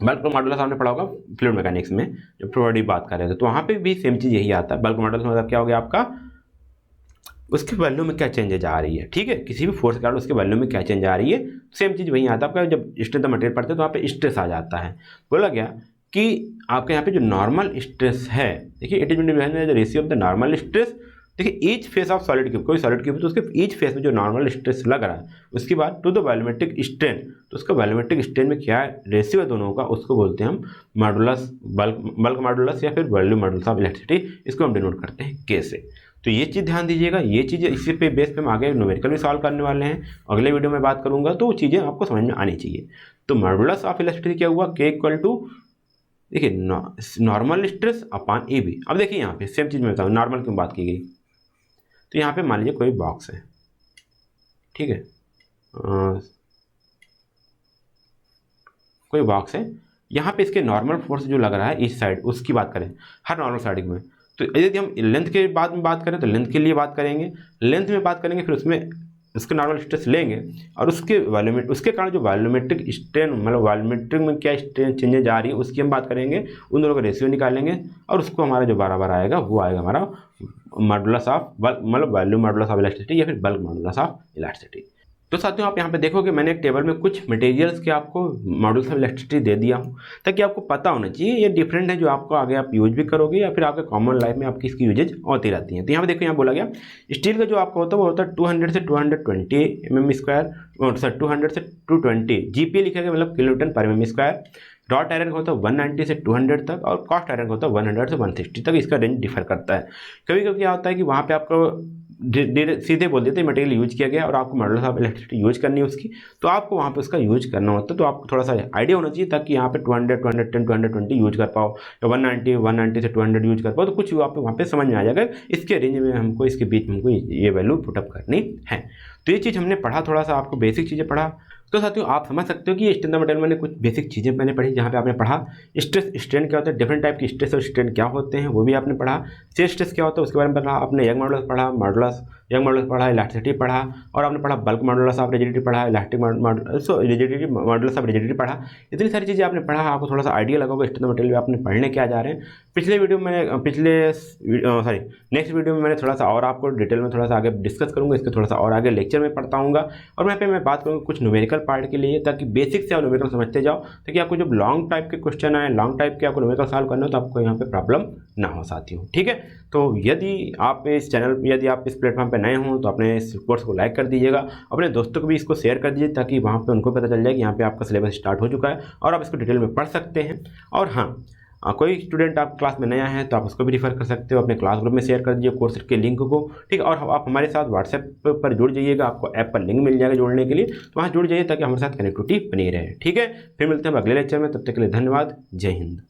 बल्क मॉडुलस आपने पढ़ा होगा फ्लूइड मैकेनिक्स में जब प्रोबेबिलिटी बात कर रहे थे, तो वहाँ पे भी सेम चीज़ यही आता है। बल्क मॉडुलस मतलब क्या हो गया आपका, उसके वैल्यू में क्या चेंजेज आ रही है। ठीक है, किसी भी फोर्स के कारण उसके वैल्यू में क्या चेंज आ रही है, सेम चीज़ वही आता है आपका। जब स्ट्रेंथ ऑफ मटेरियल पढ़ते हैं तो वहाँ पे स्ट्रेस आ जाता है। बोला गया कि आपके यहाँ पे जो नॉर्मल स्ट्रेस है, देखिए it is the ratio of the normal stress. देखिए each face of solid cube, कोई सॉलिड क्यूब तो उसके ईच फेस में जो नॉर्मल स्ट्रेस लग रहा है, उसके बाद टू द वॉल्यूमेट्रिक स्ट्रेन, तो उसका वॉल्यूमेट्रिक स्ट्रेन में क्या रेशियो है दोनों का, उसको बोलते हैं हम मॉडुलस, बल्क मॉडुलस या फिर वॉल्यूम मॉडुलस ऑफ इलेक्ट्रिसिटी। इसको हम डिनोट करते हैं K से। तो ये चीज़ ध्यान दीजिएगा, ये चीज़ें इसी पे बेस पे हम आगे न्यूमेरिकल भी सॉल्व करने वाले हैं, अगले वीडियो में बात करूंगा, तो वो चीज़ें आपको समझ में आनी चाहिए। तो मॉडुलस ऑफ इलेक्ट्रिसिटी क्या हुआ, K इक्वल टू, देखिए नॉर्मल स्ट्रेस अपॉन AB। अब देखिए यहाँ पे सेम चीज़ में बताऊँ, नॉर्मल क्यों बात की गई, तो यहाँ पे मान लीजिए कोई बॉक्स है, ठीक है, कोई बॉक्स है, यहाँ पे इसके नॉर्मल फोर्स जो लग रहा है इस साइड, उसकी बात करें हर नॉर्मल साइड में। तो यदि हम लेंथ के बाद में बात करें तो लेंथ के लिए बात करेंगे, लेंथ में बात करेंगे, फिर उसमें उसके नॉर्मल स्ट्रेस लेंगे और उसके वॉल्यूमेट्रिक, उसके कारण जो वॉल्यूमेट्रिक स्ट्रेन, मतलब वॉल्यूमेट्रिक में क्या स्ट्रेन चेंजेज आ रही है उसकी हम बात करेंगे, उन दोनों का रेशियो निकालेंगे और उसको हमारा जो बराबर आएगा वो आएगा हमारा मॉडुलस ऑफ मतलब वॉल्यूम मॉडुलस ऑफ इलास्टिसिटी या फिर बल्क मॉडुलस ऑफ इलास्टिसिटी। तो साथियों आप यहाँ पे देखोगे मैंने एक टेबल में कुछ मटेरियल्स के आपको मॉडुलस ऑफ इलेक्ट्रिसिटी दे दिया हूँ, ताकि आपको पता होना चाहिए ये डिफरेंट है, जो आपको आगे आप यूज भी करोगे या फिर आपके कॉमन लाइफ में आपकी इसकी यूजेज होती रहती हैं। तो यहाँ पे देखो, यहाँ बोला गया स्टील का जो आपको होता है वो होता है 200 से 220 mm², सर 200 से 220 GPa लिखा गया, मतलब किलोन्यूटन पर mm²। रॉट आयरन का होता है 190 से 200 तक और कास्ट आयरन का होता है 100 से 160 तक, इसका रेंज डिफर करता है। कभी कभी क्या होता है कि वहाँ पे आपको सीधे बोल देते हैं मटेरियल यूज किया गया और आपको मॉडुलस ऑफ इलेक्ट्रिसिटी यूज करनी है उसकी, तो आपको वहाँ पे उसका यूज करना होता है। तो आपको थोड़ा सा आइडिया होना चाहिए ताकि यहाँ पे 200, 210, 220 यूज कर पाओ, या 190 से 200 यूज कर पाओ, तो कुछ आप वहाँ पे समझ में आ जाएगा इसके रेंज में हमको, इसके बीच में हमको ये वैल्यू पुटअप करनी है। तो ये चीज़ हमने पढ़ा, थोड़ा सा आपको बेसिक चीज़ें पढ़ा। तो साथियों आप समझ सकते हो कि स्ट्रेंथ ऑफ मटेरियल मैंने कुछ बेसिक चीज़ें मैंने पढ़ी, जहाँ पे आपने पढ़ा स्ट्रेस स्ट्रेन क्या होता है, डिफरेंट टाइप की स्ट्रेस और स्ट्रेन क्या होते हैं वो भी आपने पढ़ा, शियर स्ट्रेस क्या होता है उसके बारे में पढ़ा आपने, यंग मॉडुलस पढ़ा, यंग मॉडुलस पढ़ा, इलास्टिसिटी पढ़ा, और आपने पढ़ा बल्क मॉडुलस ऑफ रिजिडिटी पढ़ा, elastic rigidity modulus of rigidity पढ़ा। इतनी सारी चीज़ें आपने पढ़ा, आपको थोड़ा सा आइडिया लगा होगा स्ट्रेंथ ऑफ मटेरियल आपने पढ़ने क्या जा रहे हैं। पिछले वीडियो में नेक्स्ट वीडियो में मैंने थोड़ा सा और आपको डिटेल में थोड़ा सा आगे डिस्कस करूँगा, इसके थोड़ा सा और आगे लेक्चर में पढ़ता हूँगा, और वहाँ पे मैं बात करूँगा कुछ न्यूमेरिकल पार्ट के लिए, ताकि बेसिक से आप न्यूमेरिकल समझते जाओ, ताकि आपको जब लॉन्ग टाइप के क्वेश्चन आए, लॉन्ग टाइप के आपको न्यूमेरिकल सॉल्व करना हो तो आपको यहाँ पे प्रॉब्लम ना हो साथियों। ठीक है, तो यदि आप इस चैनल, यदि आप इस प्लेटफॉर्म पे नए हों तो अपने इस कोर्स को लाइक कर दीजिएगा, अपने दोस्तों को भी इसको शेयर कर दीजिए, ताकि वहाँ पे उनको पता चल जाए कि यहाँ पे आपका सिलेबस स्टार्ट हो चुका है और आप इसको डिटेल में पढ़ सकते हैं। और हाँ, कोई स्टूडेंट आप क्लास में नया है तो आप उसको भी रिफर कर सकते हो, अपने क्लास ग्रुप में शेयर कर दीजिए कोर्स के लिंक को। ठीक है, और आप हमारे साथ व्हाट्सएप पर जुड़ जाइएगा, आपको ऐप पर लिंक मिल जाएगा जोड़ने के लिए, तो वहाँ जुड़ जाइए ताकि हमारे साथ कनेक्टिविटी बनी रहे। ठीक है, फिर मिलते हैं अगले लेक्चर में, तब तक के लिए धन्यवाद, जय हिंद।